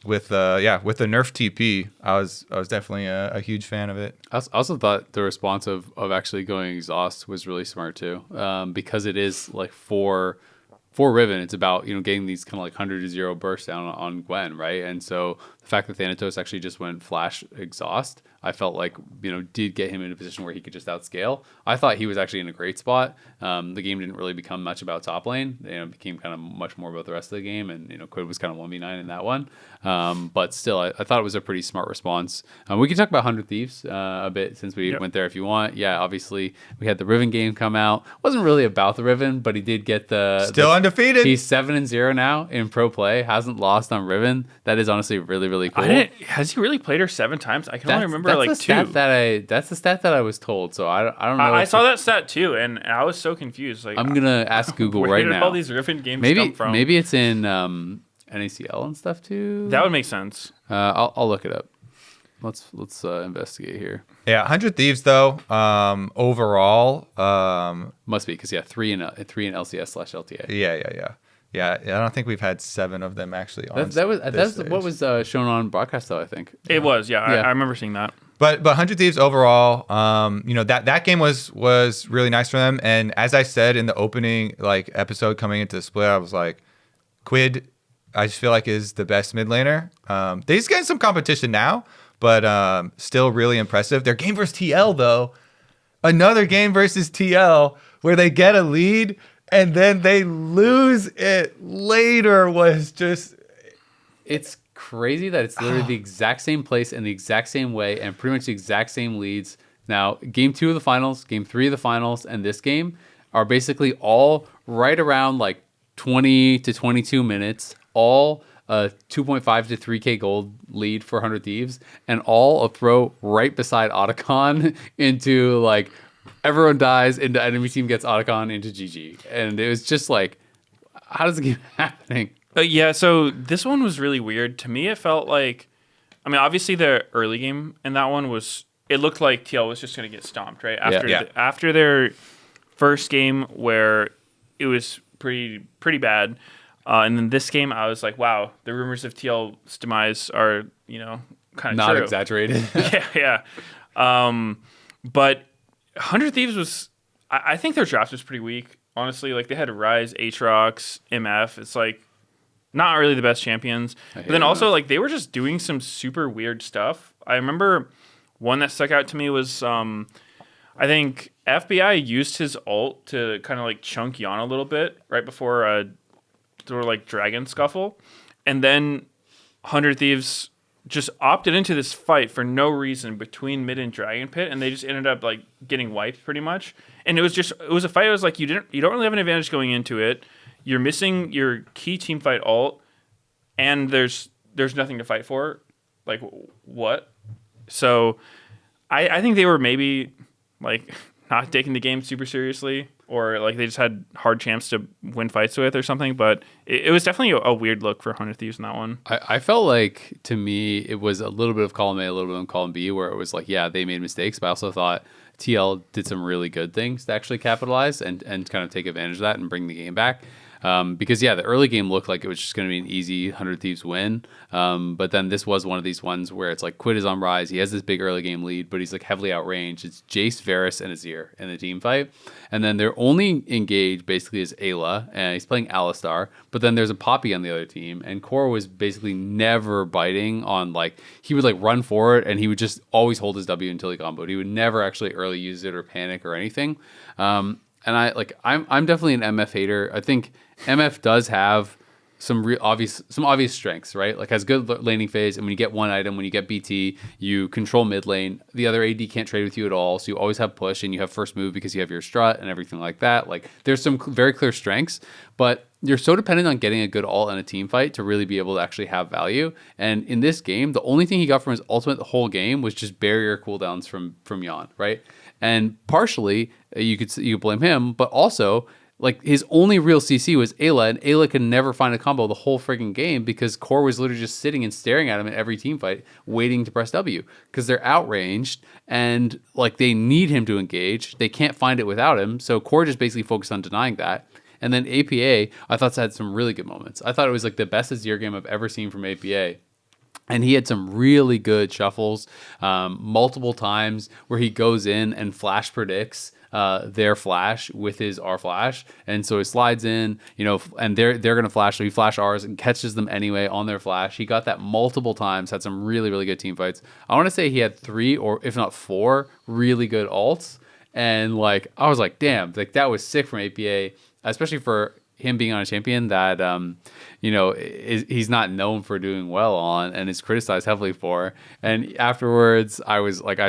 with the nerf TP, I was definitely a huge fan of it. I also thought the response of actually going exhaust was really smart too, because it is like for for Riven, it's about, getting these kind of like 100-0 bursts down on Gwen, right? And so the fact that Thanatos actually just went flash exhaust, I felt like, did get him in a position where he could just outscale. I thought he was actually in a great spot. The game didn't really become much about top lane. It became kind of much more about the rest of the game, and, Quid was kind of 1v9 in that one. But still, I thought it was a pretty smart response. We can talk about 100 Thieves a bit since we went there if you want. Yeah, obviously, we had the Riven game come out. Wasn't really about the Riven, but he did get Still undefeated. He's 7-0 now in pro play. Hasn't lost on Riven. That is honestly really, really cool. Has he really played her 7 times? I can only remember that's like the 2. That's the stat that I was told. So I don't know. I saw that stat too, and I was so confused. Like, I'm gonna ask Google right now. Where did all these Riven games come from? Maybe it's in NACL and stuff too. That would make sense. I'll look it up. Let's investigate here. Yeah, 100 Thieves though. Overall, must be because 3 in LCS/LTA. Yeah. I don't think we've had 7 of them actually on. That's what was shown on broadcast though. I think it was. Yeah. I remember seeing that. But 100 Thieves overall, that game was really nice for them. And as I said in the opening episode coming into the split, I was like, Quid, I just feel like is the best mid laner. He's getting some competition now, but still really impressive. Their game versus TL though, another game versus TL where they get a lead and then they lose it later was just... It's crazy that it's literally the exact same place and the exact same way and pretty much the exact same leads. Now, game 2 of the finals, game 3 of the finals, and this game are basically all right around 20 to 22 minutes, all a 2.5 to 3k gold lead for 100 Thieves, and all a throw right beside Otacon into everyone dies, into enemy team gets Otacon into GG. And it was just how does it keep happening? So this one was really weird. To me, it felt obviously the early game in that one it looked like TL was just going to get stomped, right? After their first game where it was pretty bad. And then this game, I was like, wow, the rumors of TL's demise are, kind of not true. Exaggerated. Yeah. But 100 Thieves was, I think their draft was pretty weak, honestly. They had Ryze, Aatrox, MF. It's not really the best champions. But then also, they were just doing some super weird stuff. I remember one that stuck out to me was, I think FBI used his ult to kind of chunk Yon a little bit right before a sort of dragon scuffle. And then 100 Thieves just opted into this fight for no reason between mid and dragon pit, and they just ended up getting wiped pretty much. And it was a fight. It was you don't really have an advantage going into it. You're missing your key team fight ult, and there's nothing to fight for. What? So I think they were maybe not taking the game super seriously, or they just had hard champs to win fights with or something. But it was definitely a weird look for 100 Thieves in that one. I felt to me, it was a little bit of column A, a little bit of column B, where it was they made mistakes, but I also thought TL did some really good things to actually capitalize and kind of take advantage of that and bring the game back. Because the early game looked like it was just going to be an easy 100 Thieves win. But then this was one of these ones where it's Quid is on Ryze. He has this big early game lead, but he's heavily outranged. It's Jace, Varus, and Azir in the team fight. And then their only engage basically is Ayla, and he's playing Alistar. But then there's a Poppy on the other team, and Core was basically never biting on he would run forward and he would just always hold his W until he comboed. He would never actually early use it or panic or anything. And I'm definitely an MF hater. I think MF does have some obvious strengths, right? Has good laning phase, and when you get one item, when you get BT, you control mid lane. The other AD can't trade with you at all, so you always have push, and you have first move because you have your strut and everything like that. There's some very clear strengths, but you're so dependent on getting a good ult in a team fight to really be able to actually have value. And in this game, the only thing he got from his ultimate the whole game was just barrier cooldowns from Yon, right? And partially, you could blame him, but also his only real CC was Ayla, and Ayla could never find a combo the whole friggin' game because Core was literally just sitting and staring at him in every team fight, waiting to press W because they're outranged and they need him to engage. They can't find it without him, so Core just basically focused on denying that. And then APA, I thought had some really good moments. I thought it was the best Azir game I've ever seen from APA. And he had some really good shuffles multiple times where he goes in and flash predicts their flash with his R flash, and so he slides in, and they're gonna flash, so he flash R's and catches them anyway on their flash. He got that multiple times, had some really, really good team fights. I want to say he had 3 or if not 4 really good ults, and like I was like, damn, like that was sick from APA, especially for him being on a champion that he's not known for doing well on and is criticized heavily for. And afterwards I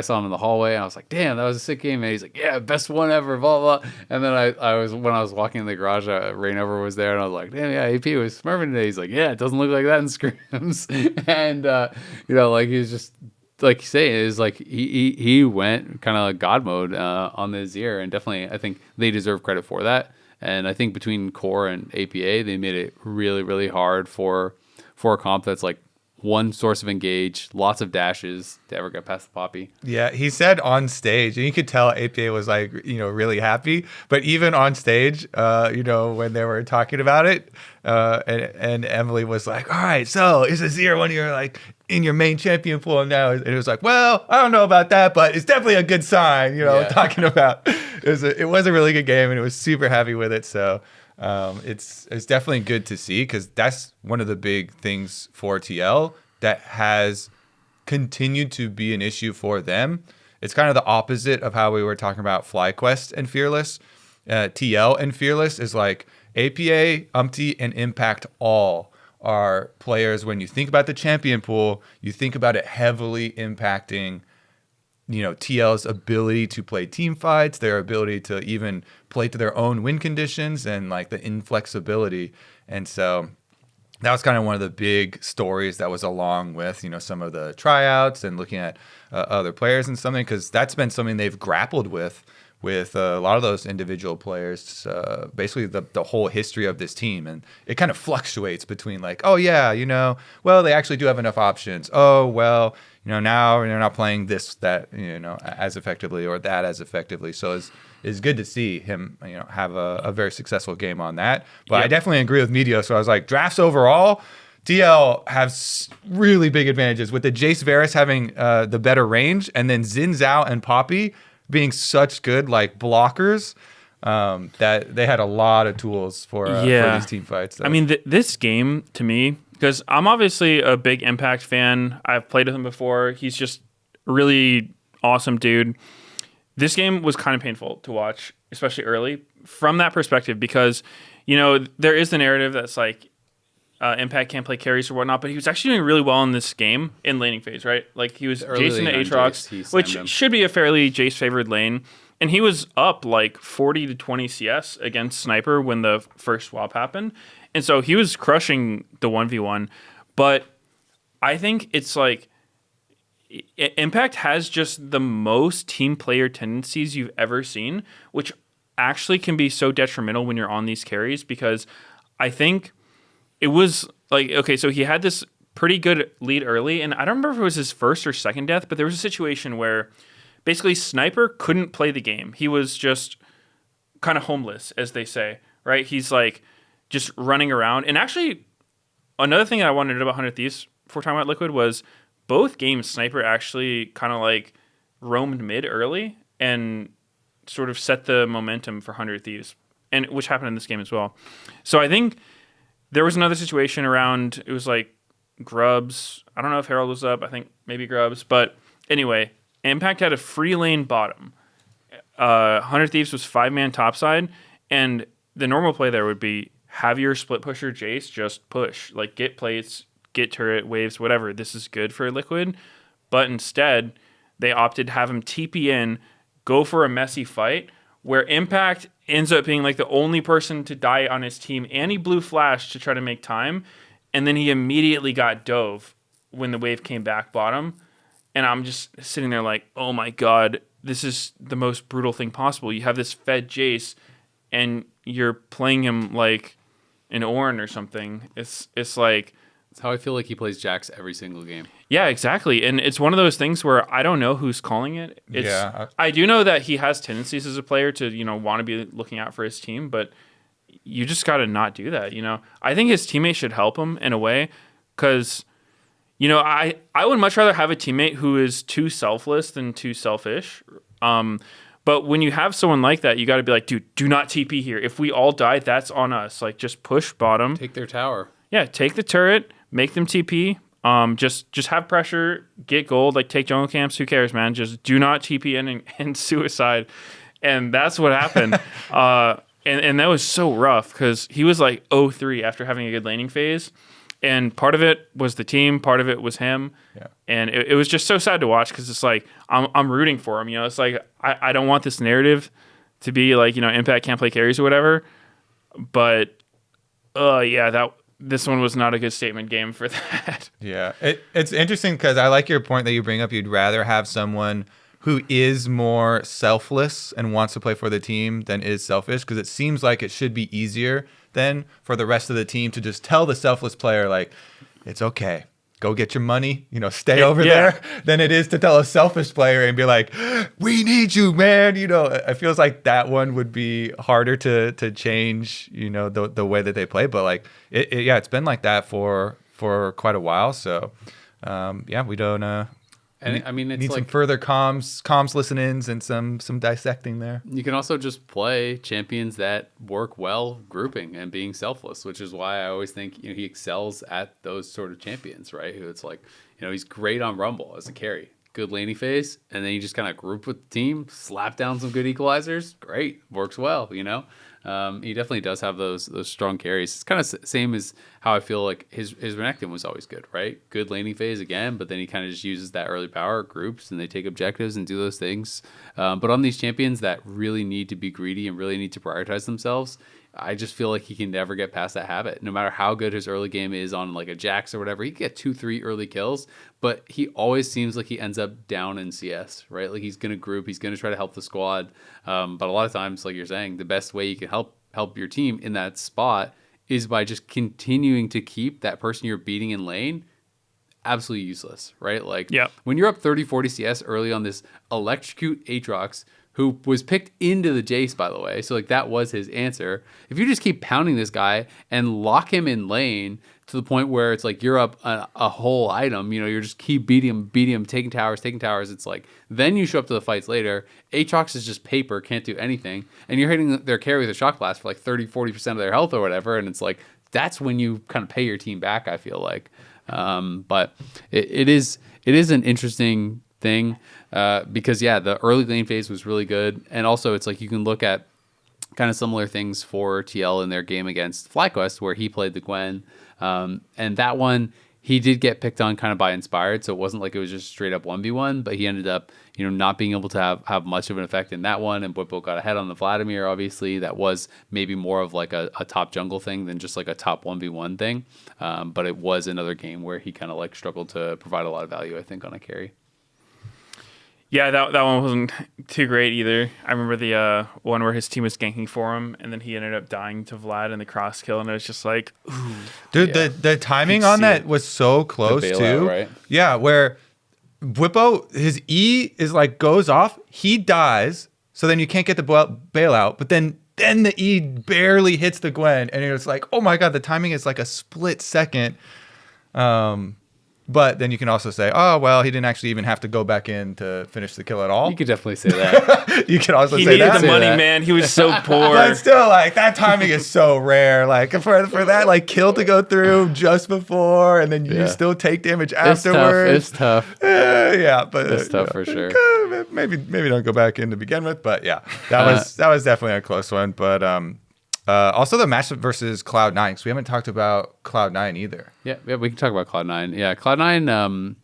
saw him in the hallway and I was like, damn, that was a sick game. And he's like, yeah, best one ever, blah blah. And then when I was walking in the garage, Rainover was there and I was like, damn, yeah, AP was smurfing today. He's like, yeah, it doesn't look like that in scrims. And like he was just like you say, is like he went kind of like God mode on the Azir, and definitely I think they deserve credit for that. And I think between Core and APA, they made it really, really hard for a comp that's like one source of engage, lots of dashes to ever get past the Poppy. Yeah, he said on stage, and you could tell APA was like, really happy. But even on stage, when they were talking about it, and Emily was like, all right, so is Azir one of your like in your main champion pool now? And it was like, well, I don't know about that, but it's definitely a good sign, talking about it was a really good game and it was super happy with it. So it's definitely good to see, because that's one of the big things for TL that has continued to be an issue for them. It's kind of the opposite of how we were talking about FlyQuest and Fearless. TL and Fearless is like APA, Umpty, and Impact all are players. When you think about the champion pool, you think about it heavily impacting TL's ability to play team fights, their ability to even play to their own win conditions, and like the inflexibility. And so that was kind of one of the big stories that was along with, some of the tryouts and looking at other players and something, because that's been something they've grappled with a lot of those individual players, basically the whole history of this team. And it kind of fluctuates between like, oh yeah, well, they actually do have enough options. Oh, well, now they're not playing this, that, as effectively, or that as effectively. So it's good to see him, have a very successful game on that. But I definitely agree with Medio. So I was like, drafts overall, TL has really big advantages with the Jace Varus having the better range, and then Xin Zhao and Poppy being such good like blockers, that they had a lot of tools for these team fights. So. I mean, this game to me, because I'm obviously a big Impact fan. I've played with him before. He's just a really awesome dude. This game was kind of painful to watch, especially early, from that perspective, because, there is the narrative that's like Impact can't play carries or whatnot, but he was actually doing really well in this game in laning phase, right? Like he was Jason to Aatrox, which should be a fairly Jace favored lane. And he was up like 40 to 20 CS against Sniper when the first swap happened. And so he was crushing the 1v1. But I think it's like Impact has just the most team player tendencies you've ever seen, which actually can be so detrimental when you're on these carries, because I think it was like, okay, so he had this pretty good lead early, and I don't remember if it was his first or second death, but there was a situation where basically Sniper couldn't play the game. He was just kind of homeless, as they say, right? He's like just running around. And actually, another thing that I wanted to know about 100 Thieves before talking about Liquid was both games Sniper actually kind of like roamed mid early and sort of set the momentum for 100 Thieves, and which happened in this game as well. So I think there was another situation around, it was like Grubs. I don't know if Herald was up. I think maybe Grubs. But anyway, Impact had a free lane bottom. 100 Thieves was 5-man topside. And the normal play there would be have your split pusher Jace just push. Like get plates, get turret, waves, whatever. This is good for Liquid. But instead, they opted to have him TP in, go for a messy fight, where Impact ends up being like the only person to die on his team, and he blew flash to try to make time, and then he immediately got dove when the wave came back bottom, and I'm just sitting there like, oh my god, this is the most brutal thing possible. You have this fed Jace, and you're playing him like an Ornn or something. It's like... It's how I feel like he plays Jax every single game. Yeah, exactly. And it's one of those things where I don't know who's calling it. I do know that he has tendencies as a player to, want to be looking out for his team, but you just got to not do that, I think his teammates should help him in a way, because, I would much rather have a teammate who is too selfless than too selfish. But when you have someone like that, you got to be like, dude, do not TP here. If we all die, that's on us. Like, just push bottom. Take their tower. Yeah, take the turret, make them TP. Just have pressure, get gold. Like, take jungle camps. Who cares, man? Just do not TP in and suicide. And that's what happened. And that was so rough because he was like 0-3 after having a good laning phase. And part of it was the team, part of it was him. Yeah. And it was just so sad to watch because it's like, I'm rooting for him. You know, it's like, I don't want this narrative to be like, you know, Impact can't play carries or whatever. But, this one was not a good statement game for that. Yeah. It's interesting because I like your point that you bring up. You'd rather have someone who is more selfless and wants to play for the team than is selfish, because it seems like it should be easier then for the rest of the team to just tell the selfless player, like, it's okay, go get your money, you know, stay over there, than it is to tell a selfish player and be like, we need you, man. You know, it feels like that one would be harder to change, you know, the way that they play. But like, it's been like that for quite a while. So, we don't. And I mean, it's need like some further comms listen-ins and some dissecting there. you can also just play champions that work well grouping and being selfless, which is why I always think, you know, he excels at those sort of champions, right? Who it's like, you know, he's great on Rumble as a carry, good laning phase, and then you just kind of group with the team, slap down some good equalizers, great, works well, you know. He definitely does have those strong carries. It's kind of same as how I feel like his Renekton was always good, right? Good laning phase again, but then he kind of just uses that early power groups and they take objectives and do those things. But on these champions that really need to be greedy and really need to prioritize themselves, I just feel like he can never get past that habit. No matter how good his early game is on like a Jax or whatever, he can get 2-3 early kills, but he always seems like he ends up down in CS, right? Like he's going to group, he's going to try to help the squad. But a lot of times, like you're saying, the best way you can help your team in that spot is by just continuing to keep that person you're beating in lane absolutely useless, right? Like when you're up 30-40 CS early on this electrocute Aatrox, who was picked into the Jace, by the way. So, like, that was his answer. If you just keep pounding this guy and lock him in lane to the point where it's like you're up a whole item, you know, you're just keep beating him, taking towers. It's like, then you show up to the fights later. Aatrox is just paper, can't do anything. And you're hitting their carry with a shock blast for like 30-40% of their health or whatever. And it's like, that's when you kind of pay your team back, I feel like. But it is an interesting thing because the early lane phase was really good, and also it's like you can look at kind of similar things for TL in their game against FlyQuest where he played the Gwen, and that one he did get picked on kind of by Inspired, so it wasn't like it was just straight up 1v1, but he ended up, you know, not being able to have much of an effect in that one, and Bwipo got ahead on the Vladimir, obviously. That was maybe more of like a top jungle thing than just like a top 1v1 thing, but it was another game where he kind of like struggled to provide a lot of value, I think, on a carry. Yeah, that one wasn't too great either. I remember the one where his team was ganking for him, and then he ended up dying to Vlad in the cross kill, and it was just like, ooh. Dude, the timing on that was so close too. Right? Yeah, where Bwipo, his E is like goes off, he dies, so then you can't get the bailout, but then the E barely hits the Gwen, and it's like, oh my god, the timing is like a split second. But then you can also say, oh, well, he didn't actually even have to go back in to finish the kill at all. You could definitely say that. You could also he say that. He needed the money, man. He was so poor. But still, like, that timing is so rare. Like, for that, like, kill to go through just before, and then you still take damage afterwards. It's tough. But it's tough for sure. Maybe don't go back in to begin with. But yeah, that was definitely a close one. But also the matchup versus Cloud9, because we haven't talked about Cloud9 either. Yeah, we can talk about Cloud9. Yeah, Cloud9,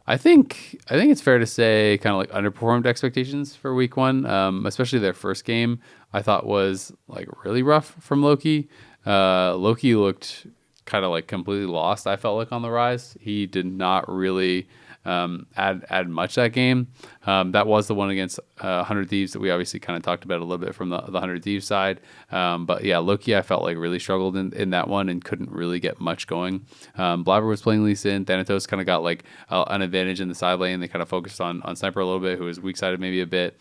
I think it's fair to say kind of like underperformed expectations for week one, especially their first game I thought was like really rough from Loki. Loki looked kind of like completely lost, I felt like, on the rise. He did not really add much that game. That was the one against 100 Thieves that we obviously kind of talked about a little bit from the 100 Thieves side. But yeah, Loki I felt like really struggled in that one and couldn't really get much going. Blabber was playing Lee Sin. Thanatos kind of got like an advantage in the side lane. They kind of focused on Sniper a little bit, who was weak sided maybe a bit.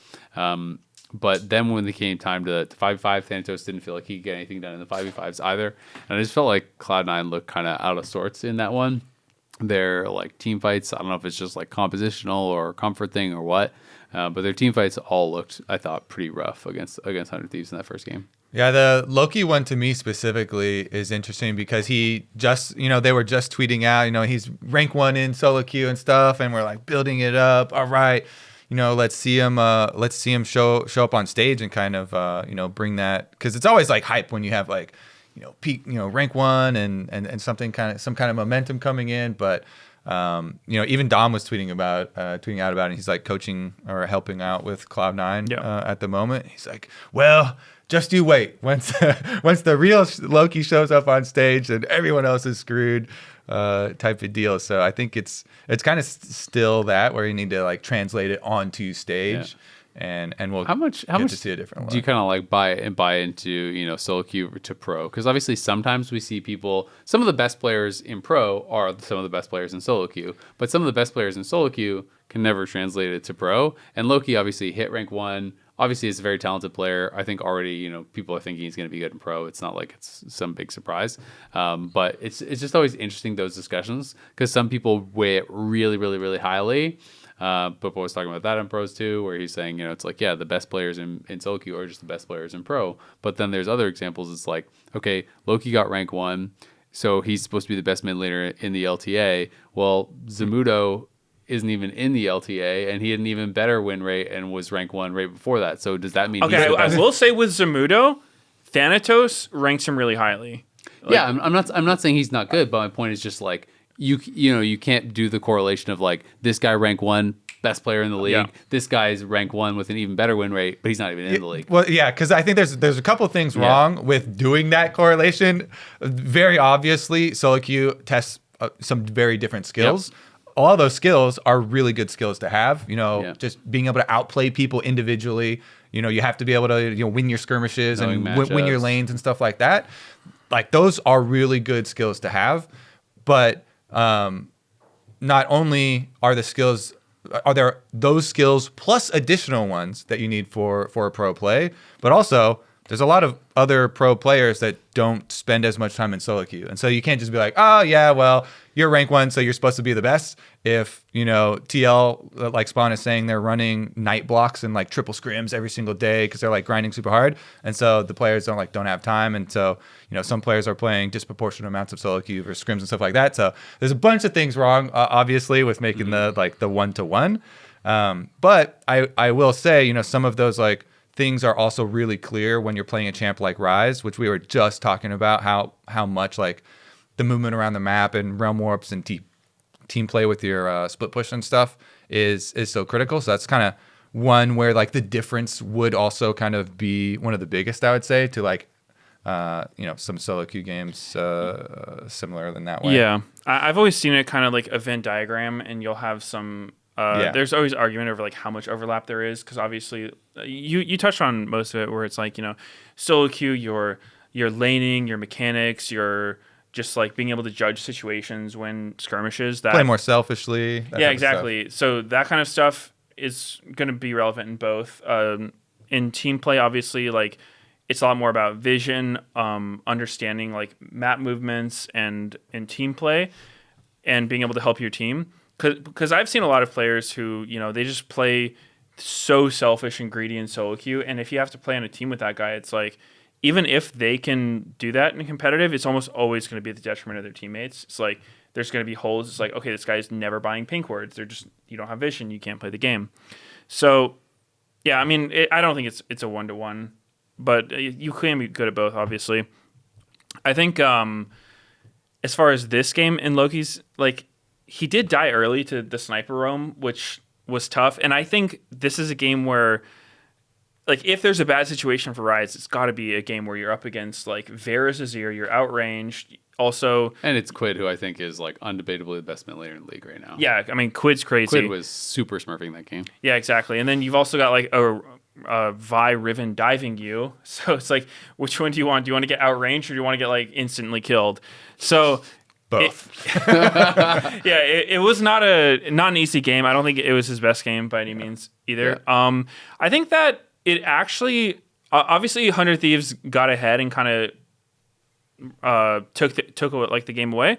But then when it came time to 5v5, Thanatos didn't feel like he could get anything done in the 5v5s either. And I just felt like Cloud9 looked kind of out of sorts in that one. their like team fights. I don't know if it's just like compositional or comfort thing or what, but their team fights all looked, I thought, pretty rough against 100 Thieves in that first game. Yeah, the Loki one to me specifically is interesting because he just, they were just tweeting out, he's rank 1 in solo queue and stuff, and we're like building it up. All right, let's see him show up on stage and kind of, bring that, because it's always like hype when you have like, peak, rank 1 and some kind of momentum coming in, but. Even Dom was tweeting out about it. And he's like coaching or helping out with Cloud9 at the moment. He's like, well, just you wait. Once the real Loki shows up on stage, and everyone else is screwed, type of deal. So I think it's kind of still that where you need to like translate it onto stage. And we'll how much to see a different do you kind of like buy into solo queue to pro? Because obviously sometimes we see people, some of the best players in pro are some of the best players in solo queue, but some of the best players in solo queue can never translate it to pro. And Loki obviously hit rank 1. Obviously he's a very talented player. I think already people are thinking he's going to be good in pro. It's not like it's some big surprise, but it's just always interesting, those discussions, because some people weigh it really really really highly. Bwipo was talking about that in pros too, where he's saying, it's like, the best players in solo queue are just the best players in pro. But then there's other examples. It's like, okay, Loki got rank 1, so he's supposed to be the best mid laner in the LTA. Well, Zamudo isn't even in the LTA, and he had an even better win rate and was rank 1 right before that. So does that mean? Okay, I will say with Zamudo, Thanatos ranks him really highly. Like, I'm not saying he's not good, but my point is just like, you can't do the correlation of like, this guy rank 1, best player in the league. Yeah. This guy's rank 1 with an even better win rate, but he's not even in the league. Well, yeah, because I think there's a couple of things wrong with doing that correlation. Very obviously, solo queue tests some very different skills. Yep. All those skills are really good skills to have. Just being able to outplay people individually. You have to be able to win your skirmishes and win your lanes and stuff like that. Like, those are really good skills to have, but. Not only are there those skills plus additional ones that you need for a pro play, but also there's a lot of other pro players that don't spend as much time in solo queue. And so you can't just be like, oh yeah, well, you're rank 1, so you're supposed to be the best. If, TL, like Spawn is saying, they're running night blocks and like triple scrims every single day because they're like grinding super hard. And so the players don't have time. And so, some players are playing disproportionate amounts of solo queue versus scrims and stuff like that. So there's a bunch of things wrong, obviously, with making the 1-to-1. But I will say, some of those like things are also really clear when you're playing a champ like Rise, which we were just talking about, how much like the movement around the map and realm warps and team play with your split push and stuff is so critical. So that's kind of one where like the difference would also kind of be one of the biggest, I would say, to like some solo queue games similar in that way. Yeah, I've always seen it kind of like a Venn diagram, and you'll have some. There's always argument over like how much overlap there is, because obviously you touched on most of it, where it's like solo queue, your laning, your mechanics, your just like being able to judge situations when skirmishes. That play more selfishly. Yeah, exactly. So that kind of stuff is going to be relevant in both. In team play, obviously, like it's a lot more about vision, understanding like map movements, and in team play, and being able to help your team. Because I've seen a lot of players who they just play so selfish and greedy in solo queue, and if you have to play on a team with that guy, it's like, even if they can do that in competitive, it's almost always going to be at the detriment of their teammates. It's like there's going to be holes. It's like, okay, this guy's never buying pink wards. You don't have vision. You can't play the game. So, yeah, I mean, I don't think it's a 1-to-1, but you can be good at both, obviously. I think as far as this game in Loki's, like, he did die early to the sniper roam, which was tough. And I think this is a game where, like, if there's a bad situation for Rise, it's got to be a game where you're up against like Varus Azir, you're outranged. Also, and it's Quid, who I think is like undebatably the best mid laner in the league right now. Yeah, I mean, Quid's crazy. Quid was super smurfing that game. Yeah, exactly. And then you've also got like a Vi Riven diving you. So it's like, which one do you want? Do you want to get outranged, or do you want to get like instantly killed? So both. It was not an easy game. I don't think it was his best game by any means either. Yeah. I think that it actually, obviously, 100 Thieves got ahead and kind of took the game away,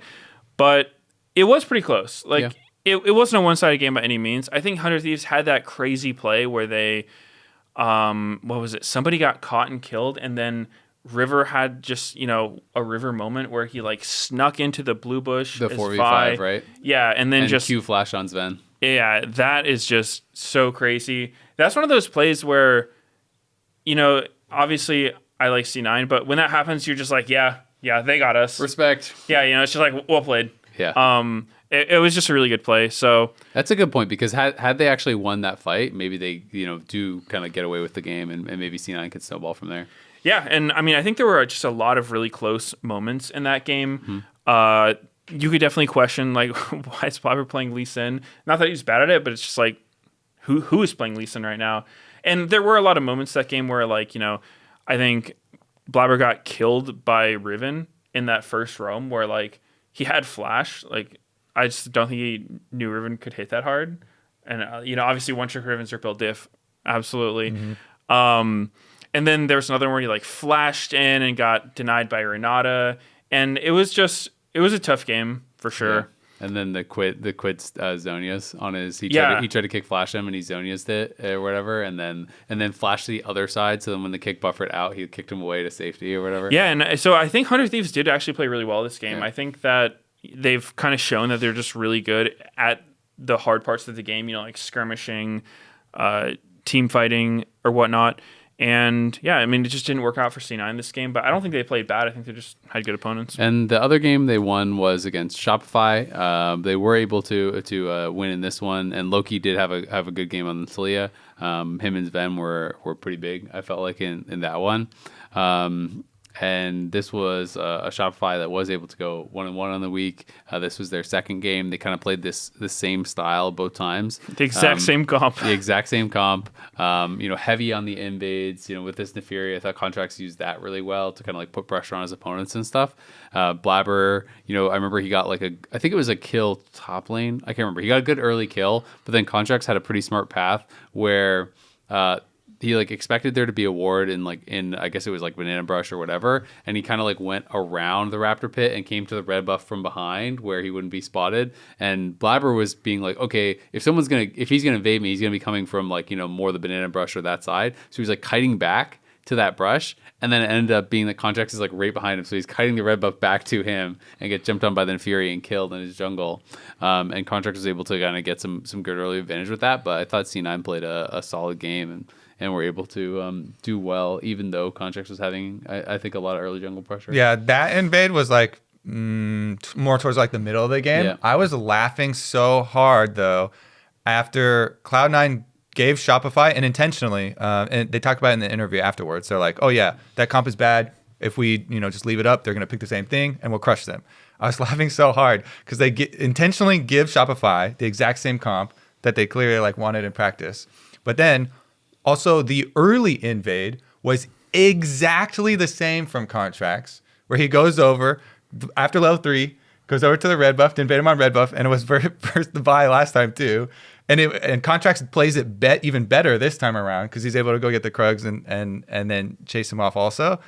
but It was pretty close. Like, Yeah. it wasn't a one-sided game by any means. I think 100 Thieves had that crazy play where they, what was it? Somebody got caught and killed, and then River had just, a River moment where he, like, snuck into the blue bush. The as 4v5, right? Yeah, and then And just... Q flash on Sven. Yeah, that is just so crazy. That's one of those plays where, obviously I like C9, but when that happens, you're just like, yeah, they got us. Respect. Yeah, it's just like, well played. Yeah. It was just a really good play. So That's a good point, because had they actually won that fight, maybe they do kind of get away with the game, and maybe C9 could snowball from there. yeah, and I mean I think there were just a lot of really close moments in that game. You could definitely question like why is Blabber playing Lee Sin? Not that he's bad at it, but it's just like who is playing Lee Sin right now? And there were a lot of moments that game where like I think Blabber got killed by Riven in that first roam where like he had flash like. I just don't think he knew Riven could hit that hard. And, obviously one-trick Rivens are built diff. Absolutely. And then there was another one where he, like, flashed in and got denied by Renata. And it was a tough game, for sure. Yeah. And then the quit Zonias on his... He tried to kick flash him, and he Zonias'd it or whatever. And then flashed the other side, so then when the kick buffered out, he kicked him away to safety or whatever. Yeah, and so I think 100 Thieves did actually play really well this game. Yeah. I think that... They've kind of shown that they're just really good at the hard parts of the game, like skirmishing, team fighting, or whatnot. And yeah, I mean, it just didn't work out for C9 this game, but I don't think they played bad. I think they just had good opponents. And the other game they won was against Shopify. They were able to win in this one, and Loki did have a good game on Celia. Him and Sven were pretty big, I felt like, in that one. And this was a Shopify that was able to go 1-1 on the week. This was their second game. They kind of played the same style both times. The exact same comp. The exact same comp. Heavy on the invades. With this Neferi, I thought Contracts used that really well to kind of like put pressure on his opponents and stuff. Blabber, I remember he got I think it was a kill top lane. I can't remember. He got a good early kill, but then Contracts had a pretty smart path where... he like expected there to be a ward in I guess it was like Banana Brush or whatever, and he kind of like went around the Raptor pit and came to the red buff from behind where he wouldn't be spotted. And Blabber was being like, okay, if he's gonna evade me, he's gonna be coming from like more the Banana Brush or that side. So he's like kiting back to that brush, and then it ended up being that Contracts is like right behind him, so he's kiting the red buff back to him and get jumped on by the Fury and killed in his jungle. And Contracts was able to kind of get some good early advantage with that, but I thought C9 played a solid game and were able to do well, even though Contracts was having, I think, a lot of early jungle pressure. Yeah, that invade was like more towards like the middle of the game. Yeah. I was laughing so hard though after Cloud9 gave Shopify, and intentionally, and they talked about it in the interview afterwards. They're like, "Oh yeah, that comp is bad. If we just leave it up, they're gonna pick the same thing, and we'll crush them." I was laughing so hard because they intentionally give Shopify the exact same comp that they clearly like wanted in practice, but then. Also, the early invade was exactly the same from Contracts, where he goes over after level 3, goes over to the red buff, to invade him on red buff, and it was first the buy last time too. And Contracts plays it even better this time around because he's able to go get the Krugs and then chase him off also.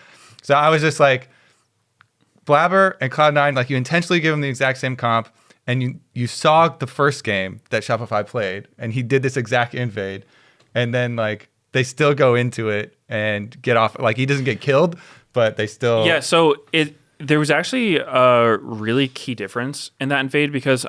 So I was just like, Blabber and Cloud9, like you intentionally give him the exact same comp, and you saw the first game that Shopify played, and he did this exact invade. And then, like, they still go into it and get off. Like, he doesn't get killed, but they still... Yeah, so there was actually a really key difference in that invade because...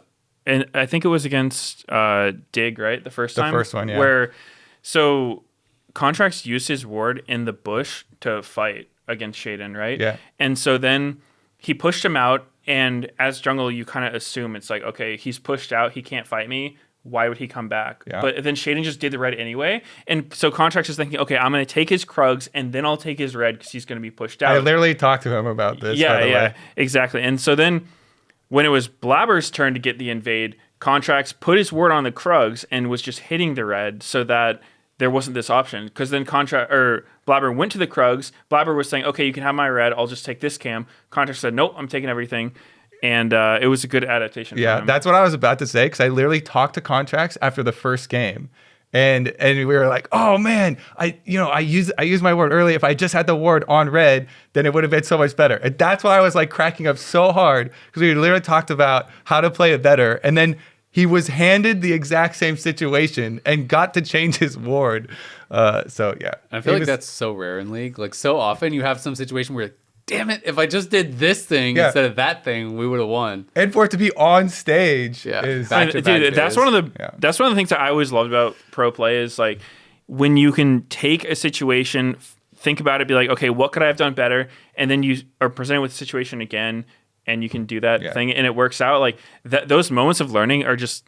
And I think it was against Dig, right? The first time? The first one, yeah. Where... So, Contracts used his ward in the bush to fight against Shaden, right? Yeah. And so then he pushed him out, and as jungle, you kind of assume it's like, okay, he's pushed out, he can't fight me. Why would he come back? Yeah. But then Shaden just did the red anyway. And so Contracts is thinking, okay, I'm going to take his Krugs and then I'll take his red because he's going to be pushed out. I literally talked to him about this, by the way. Exactly. And so then when it was Blabber's turn to get the invade, Contracts put his ward on the Krugs and was just hitting the red so that there wasn't this option. Because then Blabber went to the Krugs. Blabber was saying, okay, you can have my red. I'll just take this cam. Contracts said, nope, I'm taking everything. And it was a good adaptation. Yeah, for him. that's what I was about to say because I literally talked to Contracts after the first game. And we were like, oh man, I used my ward early. If I just had the ward on red, then it would have been so much better. And that's why I was like cracking up so hard, because we literally talked about how to play it better. And then he was handed the exact same situation and got to change his ward. So yeah, I feel like that's so rare in League. Like so often you have some situation where, damn it, if I just did this thing instead of that thing, we would have won. And for it to be on stage is dude, that's one of the things that I always loved about pro play is like when you can take a situation, think about it, be like, okay, what could I have done better? And then you are presented with the situation again and you can do that thing and it works out. Like those moments of learning are just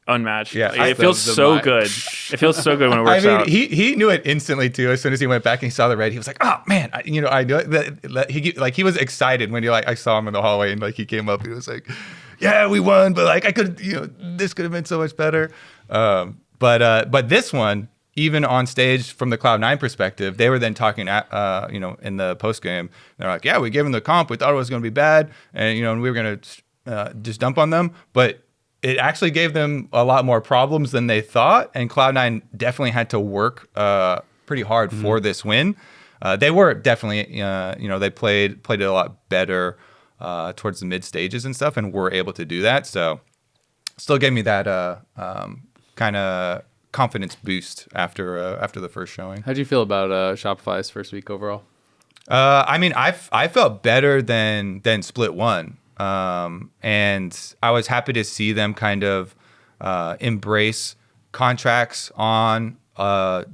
unmatched. Yeah, it feels so good. It feels so good when it works out. He knew it instantly too. As soon as he went back and he saw the red, he was like, "Oh man, I knew it." He was excited when I saw him in the hallway and like he came up. He was like, "Yeah, we won, but like I could, this could have been so much better." But this one, even on stage from the Cloud9 perspective, they were then talking in the post game. They're like, "Yeah, we gave them the comp. We thought it was going to be bad, and and we were going to just dump on them, but." It actually gave them a lot more problems than they thought, and Cloud9 definitely had to work pretty hard for this win. They were definitely, they played it a lot better towards the mid stages and stuff, and were able to do that. So, still gave me that kind of confidence boost after the first showing. How'd you feel about Shopify's first week overall? I felt better than Split 1. And I was happy to see them kind of embrace contracts on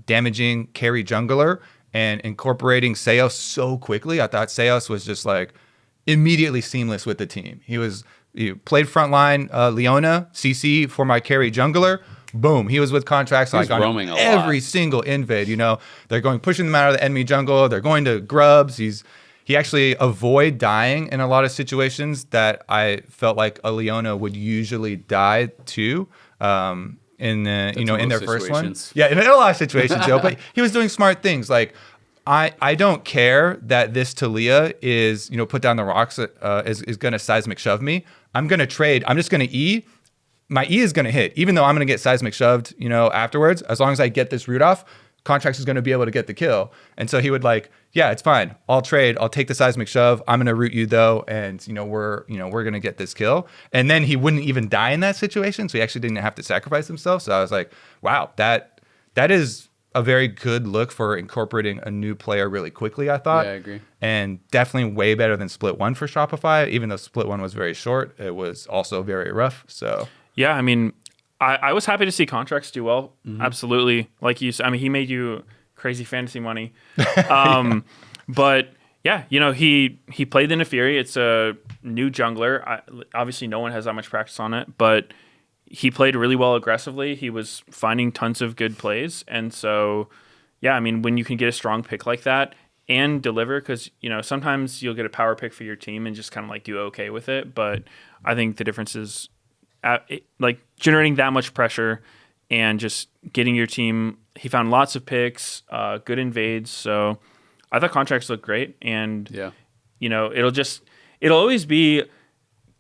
damaging carry jungler and incorporating Seos so quickly. I thought Seos was just like immediately seamless with the team. He played frontline Leona CC for my carry jungler. Boom, he was with contracts like on every single invade. They're pushing them out of the enemy jungle. They're going to grubs. He actually avoid dying in a lot of situations that I felt like a Leona would usually die to in their first one. Yeah, in a lot of situations, but he was doing smart things. Like I don't care that this Talia is put down the rocks is going to seismic shove me. I'm going to trade. I'm just going to E. My E is going to hit, even though I'm going to get seismic shoved afterwards. As long as I get this root off, Contracts is going to be able to get the kill. And so he would yeah, it's fine. I'll trade. I'll take the seismic shove. I'm going to root you though. And we're going to get this kill. And then he wouldn't even die in that situation. So he actually didn't have to sacrifice himself. So I was like, wow, that is a very good look for incorporating a new player really quickly, I thought. Yeah, I agree. And definitely way better than Split 1 for Shopify. Even though Split 1 was very short, it was also very rough. So yeah, I was happy to see Contracts do well. Mm-hmm. Absolutely. Like you said, he made you crazy fantasy money. But yeah, he played the Nefiri. It's a new jungler. Obviously, no one has that much practice on it, but he played really well aggressively. He was finding tons of good plays. And so, yeah, when you can get a strong pick like that and deliver, because, sometimes you'll get a power pick for your team and just kind of do okay with it. But I think the difference is generating that much pressure and just getting your team. He found lots of picks, good invades. So I thought Contracts looked great. And, it'll always be,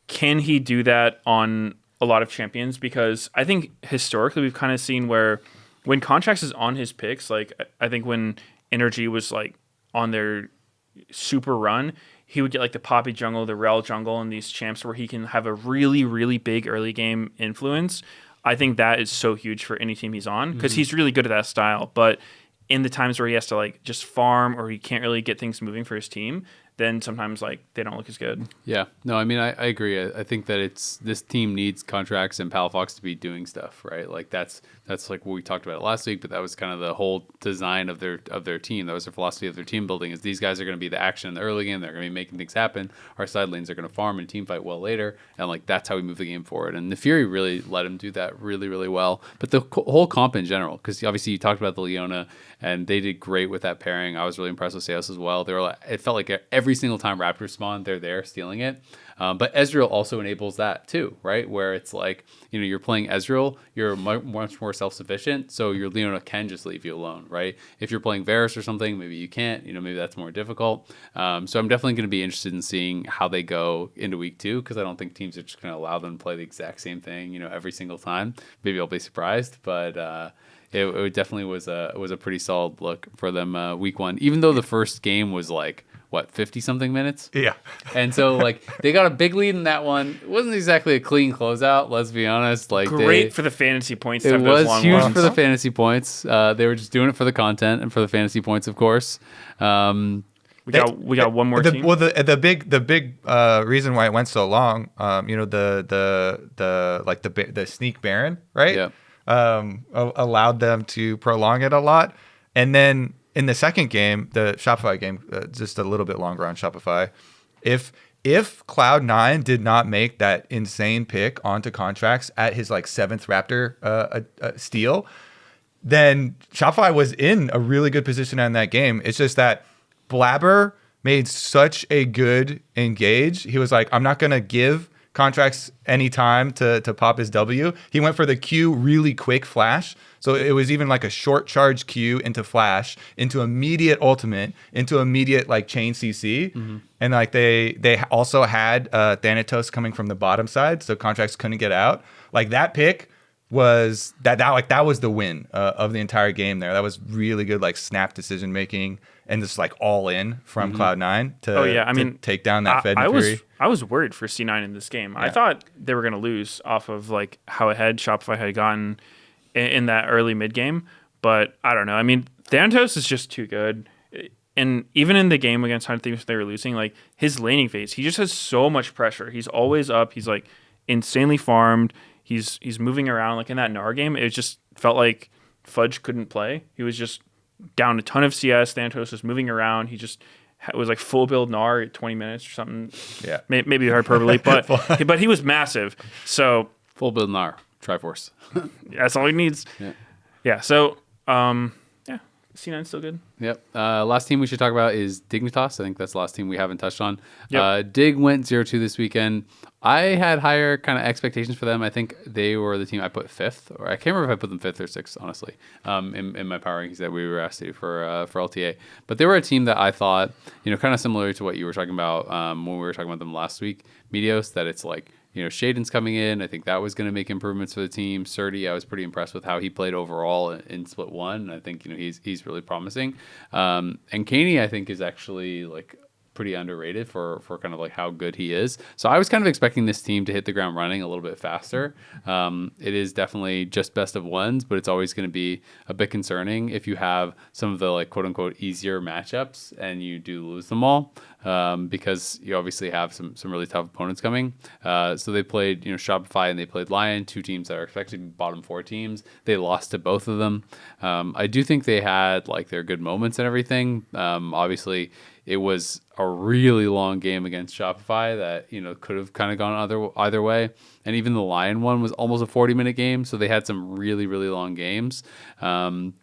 can he do that on a lot of champions? Because I think historically we've kind of seen where when Contracts is on his picks, I think when Energy was on their super run, he would get the Poppy jungle, the Rel jungle, and these champs where he can have a really, really big early game influence. I think that is so huge for any team he's on because he's really good at that style. But in the times where he has to just farm or he can't really get things moving for his team, then sometimes they don't look as good. Yeah, no, I agree. I think that this team needs Contracts and Palafox to be doing stuff, right? That's what we talked about last week, but that was kind of the whole design of their team. That was their philosophy of their team building. Is these guys are going to be the action in the early game. They're going to be making things happen. Our side lanes are going to farm and team fight well later, and that's how we move the game forward. And the Fury really let him do that really, really well. But the whole comp in general, because obviously you talked about the Leona, and they did great with that pairing. I was really impressed with Seos as well. It felt like every single time Raptors spawned, they're there stealing it. But Ezreal also enables that too, right? Where it's like, you're playing Ezreal, you're much more self-sufficient, so your Leona can just leave you alone, right? If you're playing Varus or something, maybe you can't, maybe that's more difficult. So I'm definitely going to be interested in seeing how they go into week 2, because I don't think teams are just going to allow them to play the exact same thing, every single time. Maybe I'll be surprised, but it definitely was a pretty solid look for them week 1, even though the first game was like, 50 something minutes? Yeah. And so they got a big lead in that one. It wasn't exactly a clean closeout, let's be honest. Great for the fantasy points. It was huge for the fantasy points. They were just doing it for the content and for the fantasy points, of course. We got one more team. Well, the big reason why it went so long, the sneak Baron, right? Yeah. Allowed them to prolong it a lot, and then in the second game, the Shopify game, just a little bit longer on Shopify. If Cloud9 did not make that insane pick onto contracts at his 7th Raptor steal, then Shopify was in a really good position in that game. It's just that Blabber made such a good engage. He was like, I'm not going to give contracts any time to pop his W. He went for the Q really quick flash. So it was even like a short charge Q into flash, into immediate ultimate, into immediate chain CC. Mm-hmm. And they also had Thanatos coming from the bottom side, so contracts couldn't get out. That pick was that was the win of the entire game there. That was really good snap decision making and just all in from Cloud9 to take down that Fed Fury. I was worried for C9 in this game. Yeah. I thought they were going to lose off of how ahead Shopify had gotten in that early mid game, but I don't know. Thanatos is just too good, and even in the game against Hunt Thieves, they were losing. His laning phase, he just has so much pressure. He's always up. He's insanely farmed. He's moving around. In that Gnar game, it just felt like Fudge couldn't play. He was just down a ton of CS. Thanatos was moving around. He just was full build Gnar at 20 minutes or something. Yeah, maybe hyperbole, but he was massive. So full build Gnar. Triforce. That's all he needs. Yeah. So, C9's still good. Yep. Last team we should talk about is Dignitas. I think that's the last team we haven't touched on. Yep. Dig went 0-2 this weekend. I had higher kind of expectations for them. I think they were the team I put 5th, or I can't remember if I put them 5th or 6th, honestly, in my power rankings that we were asked to for LTA. But they were a team that I thought, kind of similar to what you were talking about when we were talking about them last week, Meteos, that it's Shaden's coming in. I think that was going to make improvements for the team. Surdy, I was pretty impressed with how he played overall in Split 1. I think he's really promising. And Kaney, I think, is actually pretty underrated for kind of how good he is. So I was kind of expecting this team to hit the ground running a little bit faster. It is definitely just best of ones, but it's always going to be a bit concerning if you have some of the quote unquote easier matchups and you do lose them all. Because you obviously have some really tough opponents coming. So they played Shopify and they played LYON, 2 teams that are expected to be bottom 4 teams. They lost to both of them. I do think they had their good moments and everything. Obviously, it was a really long game against Shopify that could have kind of gone either way. And even the LYON one was almost a 40-minute game, so they had some really, really long games. The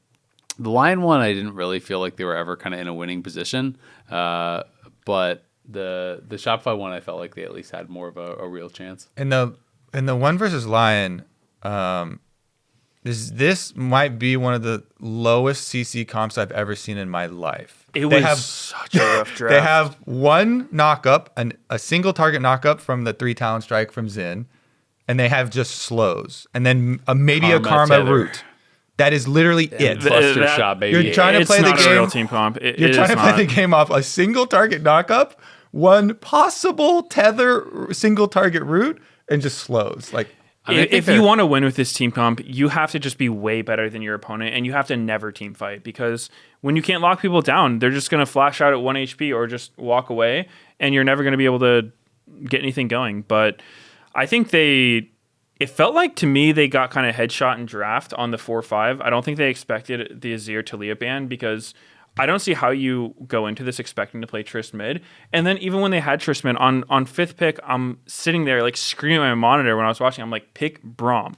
LYON one, I didn't really feel like they were ever kind of in a winning position. But the Shopify one, I felt like they at least had more of a real chance. In the one versus LYON, this might be one of the lowest CC comps I've ever seen in my life. They was such a rough draft. They have one knockup, a single target knockup from the 3 talent strike from Xin, and they have just slows, and then maybe a Karma root. That is literally it. Cluster shot, baby. You're trying to play the game. A real team comp. You're trying to play the game off a single target knockup, one possible tether, single target root, and just slows. If you want to win with this team comp, you have to just be way better than your opponent, and you have to never team fight, because when you can't lock people down, they're just going to flash out at 1 HP or just walk away, and you're never going to be able to get anything going. But I think it felt like to me they got kind of headshot in draft on the 4-5. I don't think they expected the Azir Talia ban, because I don't see how you go into this expecting to play Trist mid. And then even when they had Trist mid, on 5th pick, I'm sitting there screaming at my monitor when I was watching. I'm like, pick Braum.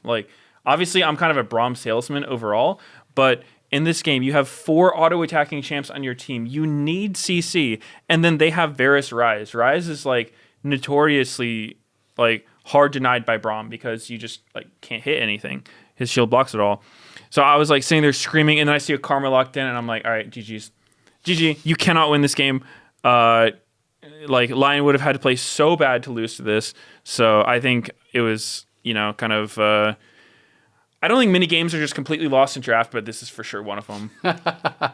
Obviously, I'm kind of a Braum salesman overall, but in this game, you have 4 auto-attacking champs on your team. You need CC, and then they have Varus Ryze. Ryze is notoriously like hard denied by Braum because you just like can't hit anything. His shield blocks it all. So I was like sitting there screaming, and then I see a Karma locked in, and I'm like, all right, GG, you cannot win this game. Like Lion would have had to play so bad to lose to this. So I think it was, kind of. I don't think mini games are just completely lost in draft, but this is for sure one of them. I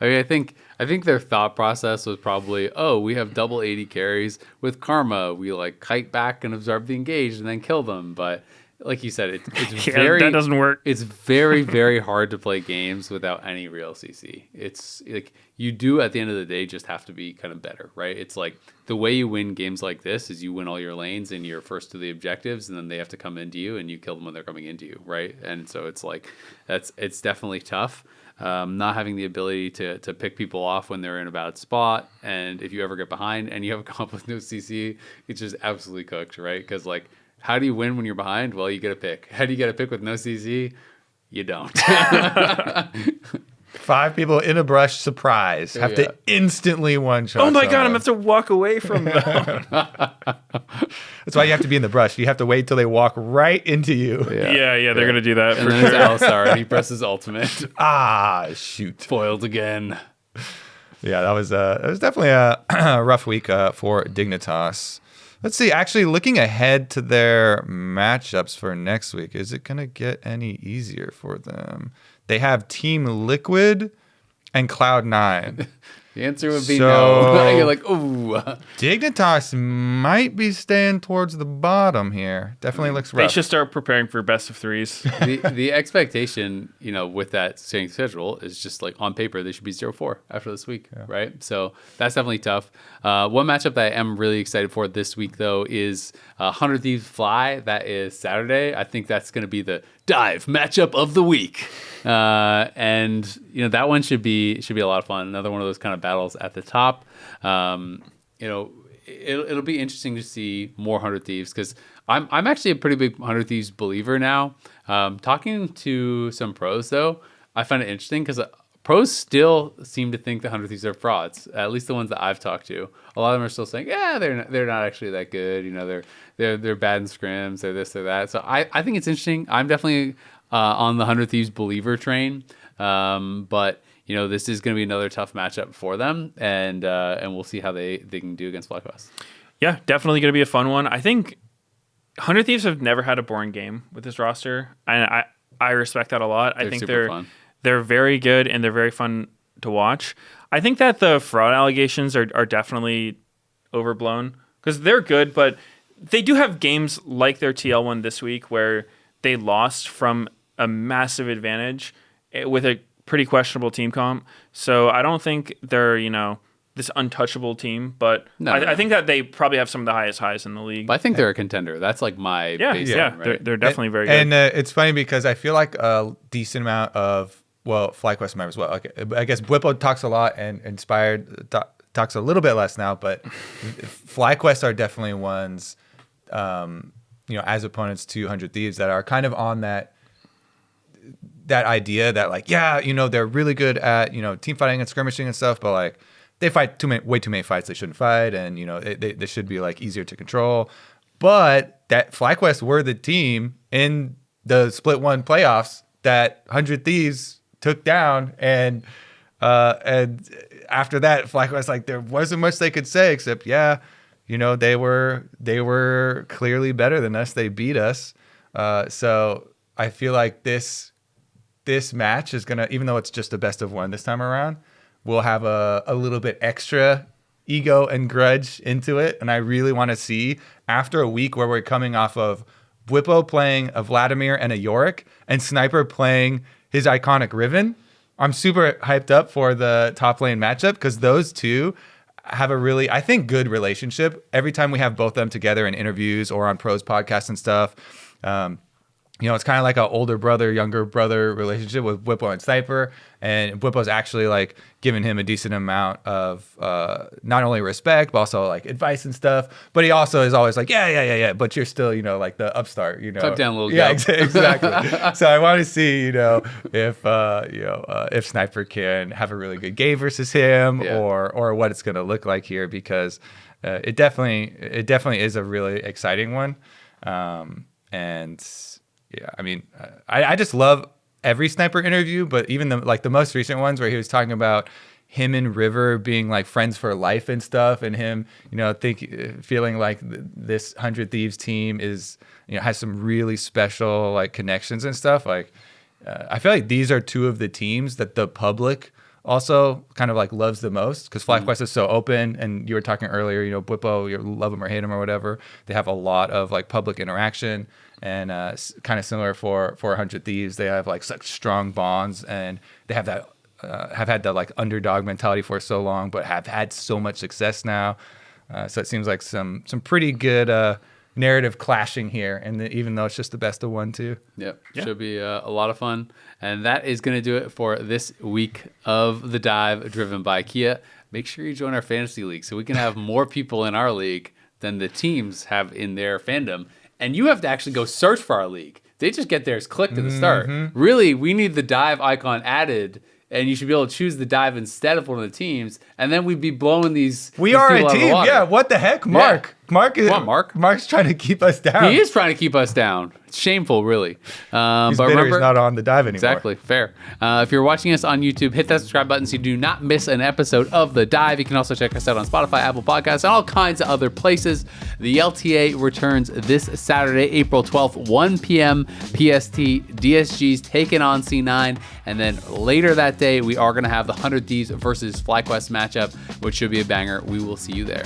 mean, I think their thought process was probably, oh, we have double 80 carries with Karma. We like kite back and absorb the engage and then kill them. But like you said, it's very that doesn't work. It's very, very hard to play games without any real CC. It's like you do at the end of the day just have to be kind of better, right? It's like the way you win games like this is you win all your lanes and you're first to the objectives, and then they have to come into you and you kill them when they're coming into you, right? And so it's like it's definitely tough. Not having the ability to pick people off when they're in a bad spot, and if you ever get behind and you have a comp with no CC, it's just absolutely cooked, right? Because like, how do you win when you're behind? Well, you get a pick. How do you get a pick with no CC? You don't. 5 people in a brush, surprise. Have to instantly one-shot. Oh my god, I'm going to have to walk away from them. That's why you have to be in the brush. You have to wait till they walk right into you. Yeah, they're going to do that And for then sure. it's Alistar, and he presses ultimate. Shoot. Foiled again. Yeah, that was definitely a rough week for Dignitas. Let's see. Actually, looking ahead to their matchups for next week, is it going to get any easier for them? They have Team Liquid and Cloud9. The answer would be no. You're like, ooh. Dignitas might be staying towards the bottom here. Definitely looks rough. They should start preparing for best of threes. The expectation, with that staying schedule is just like on paper, they should be 0-4 after this week, right? So that's definitely tough. One matchup that I am really excited for this week, though, is 100 Thieves Fly. That is Saturday. I think that's going to be the dive matchup of the week. And that one should be a lot of fun. Another one of those kind of battles at the top. It'll be interesting to see more 100 Thieves, because I'm actually a pretty big 100 Thieves believer now. Talking to some pros, though, I find it interesting because pros still seem to think the 100 Thieves are frauds. At least the ones that I've talked to, a lot of them are still saying, yeah, they're not actually that good. They're bad in scrims. They're this or that. So I think it's interesting. I'm definitely on the 100 Thieves believer train. But this is going to be another tough matchup for them, and we'll see how they can do against FlyQuest. Yeah, definitely going to be a fun one. I think 100 Thieves have never had a boring game with this roster, and I respect that a lot. I think they're very good and they're very fun to watch. I think that the fraud allegations are definitely overblown, because they're good, but they do have games like their TL one this week where they lost from a massive advantage with a pretty questionable team comp. So I don't think they're, this untouchable team, but I think that they probably have some of the highest highs in the league. But I think they're a contender. That's like my baseline, right? They're definitely very good. And it's funny because I feel like a decent amount of, FlyQuest might as well. Okay, I guess Bwipo talks a lot, and Inspired talks a little bit less now, but FlyQuest are definitely ones, as opponents to 100 Thieves that are kind of on that idea that like, they're really good at, team fighting and skirmishing and stuff, but like they fight way too many fights they shouldn't fight, and they should be like easier to control. But that FlyQuest were the team in the Split 1 playoffs that 100 Thieves took down, and after that, FlyQuest, like, there wasn't much they could say except they were clearly better than us. They beat us. So I feel like this match is gonna, even though it's just a best of one this time around, we'll have a little bit extra ego and grudge into it. And I really want to see, after a week where we're coming off of Bwipo playing a Vladimir and a Yorick, and Sniper playing his iconic Riven, I'm super hyped up for the top lane matchup, because those two have a really, I think, good relationship. Every time we have both of them together in interviews or on pros podcasts and stuff, it's kind of like an older brother, younger brother relationship with Bwipo and Sniper. And Bwipo's actually like giving him a decent amount of not only respect, but also like advice and stuff. But he also is always like, yeah. But you're still, like the upstart, Tuck down, little guy. Yeah, exactly. So I want to see, if Sniper can have a really good game versus him, or what it's going to look like here, because it definitely is a really exciting one. And yeah, I mean, I just love every sniper interview, but even the most recent ones where he was talking about him and River being like friends for life and stuff, and him, feeling like this 100 Thieves team is, has some really special like connections and stuff. Like, I feel like these are two of the teams that the public also kind of like loves the most, because FlyQuest is so open, and you were talking earlier, Bwipo, you love them or hate them or whatever. They have a lot of like public interaction, and kind of similar for 100 Thieves. They have like such strong bonds, and they have that have had the like underdog mentality for so long, but have had so much success now. So it seems like some pretty good narrative clashing here, and even though it's just the best of 1-2. Yep. Should be a lot of fun. And that is going to do it for this week of The Dive, driven by Kia. Make sure you join our fantasy league so we can have more people in our league than the teams have in their fandom. And you have to actually go search for our league. They just get theirs clicked at the start. Really, we need the Dive icon added, and you should be able to choose the Dive instead of one of the teams, and then we'd be blowing these. We are a team, yeah. What the heck, Mark? Yeah. Come on, Mark. Mark's trying to keep us down. He is trying to keep us down. It's shameful, really. But remember, he's not on the Dive anymore. Exactly, fair. If you're watching us on YouTube, hit that subscribe button so you do not miss an episode of The Dive. You can also check us out on Spotify, Apple Podcasts, and all kinds of other places. The LTA returns this Saturday, April 12th, 1 p.m. PST. DSG's taking on C9, and then later that day, we are going to have the 100 Thieves versus FlyQuest matchup, which should be a banger. We will see you there.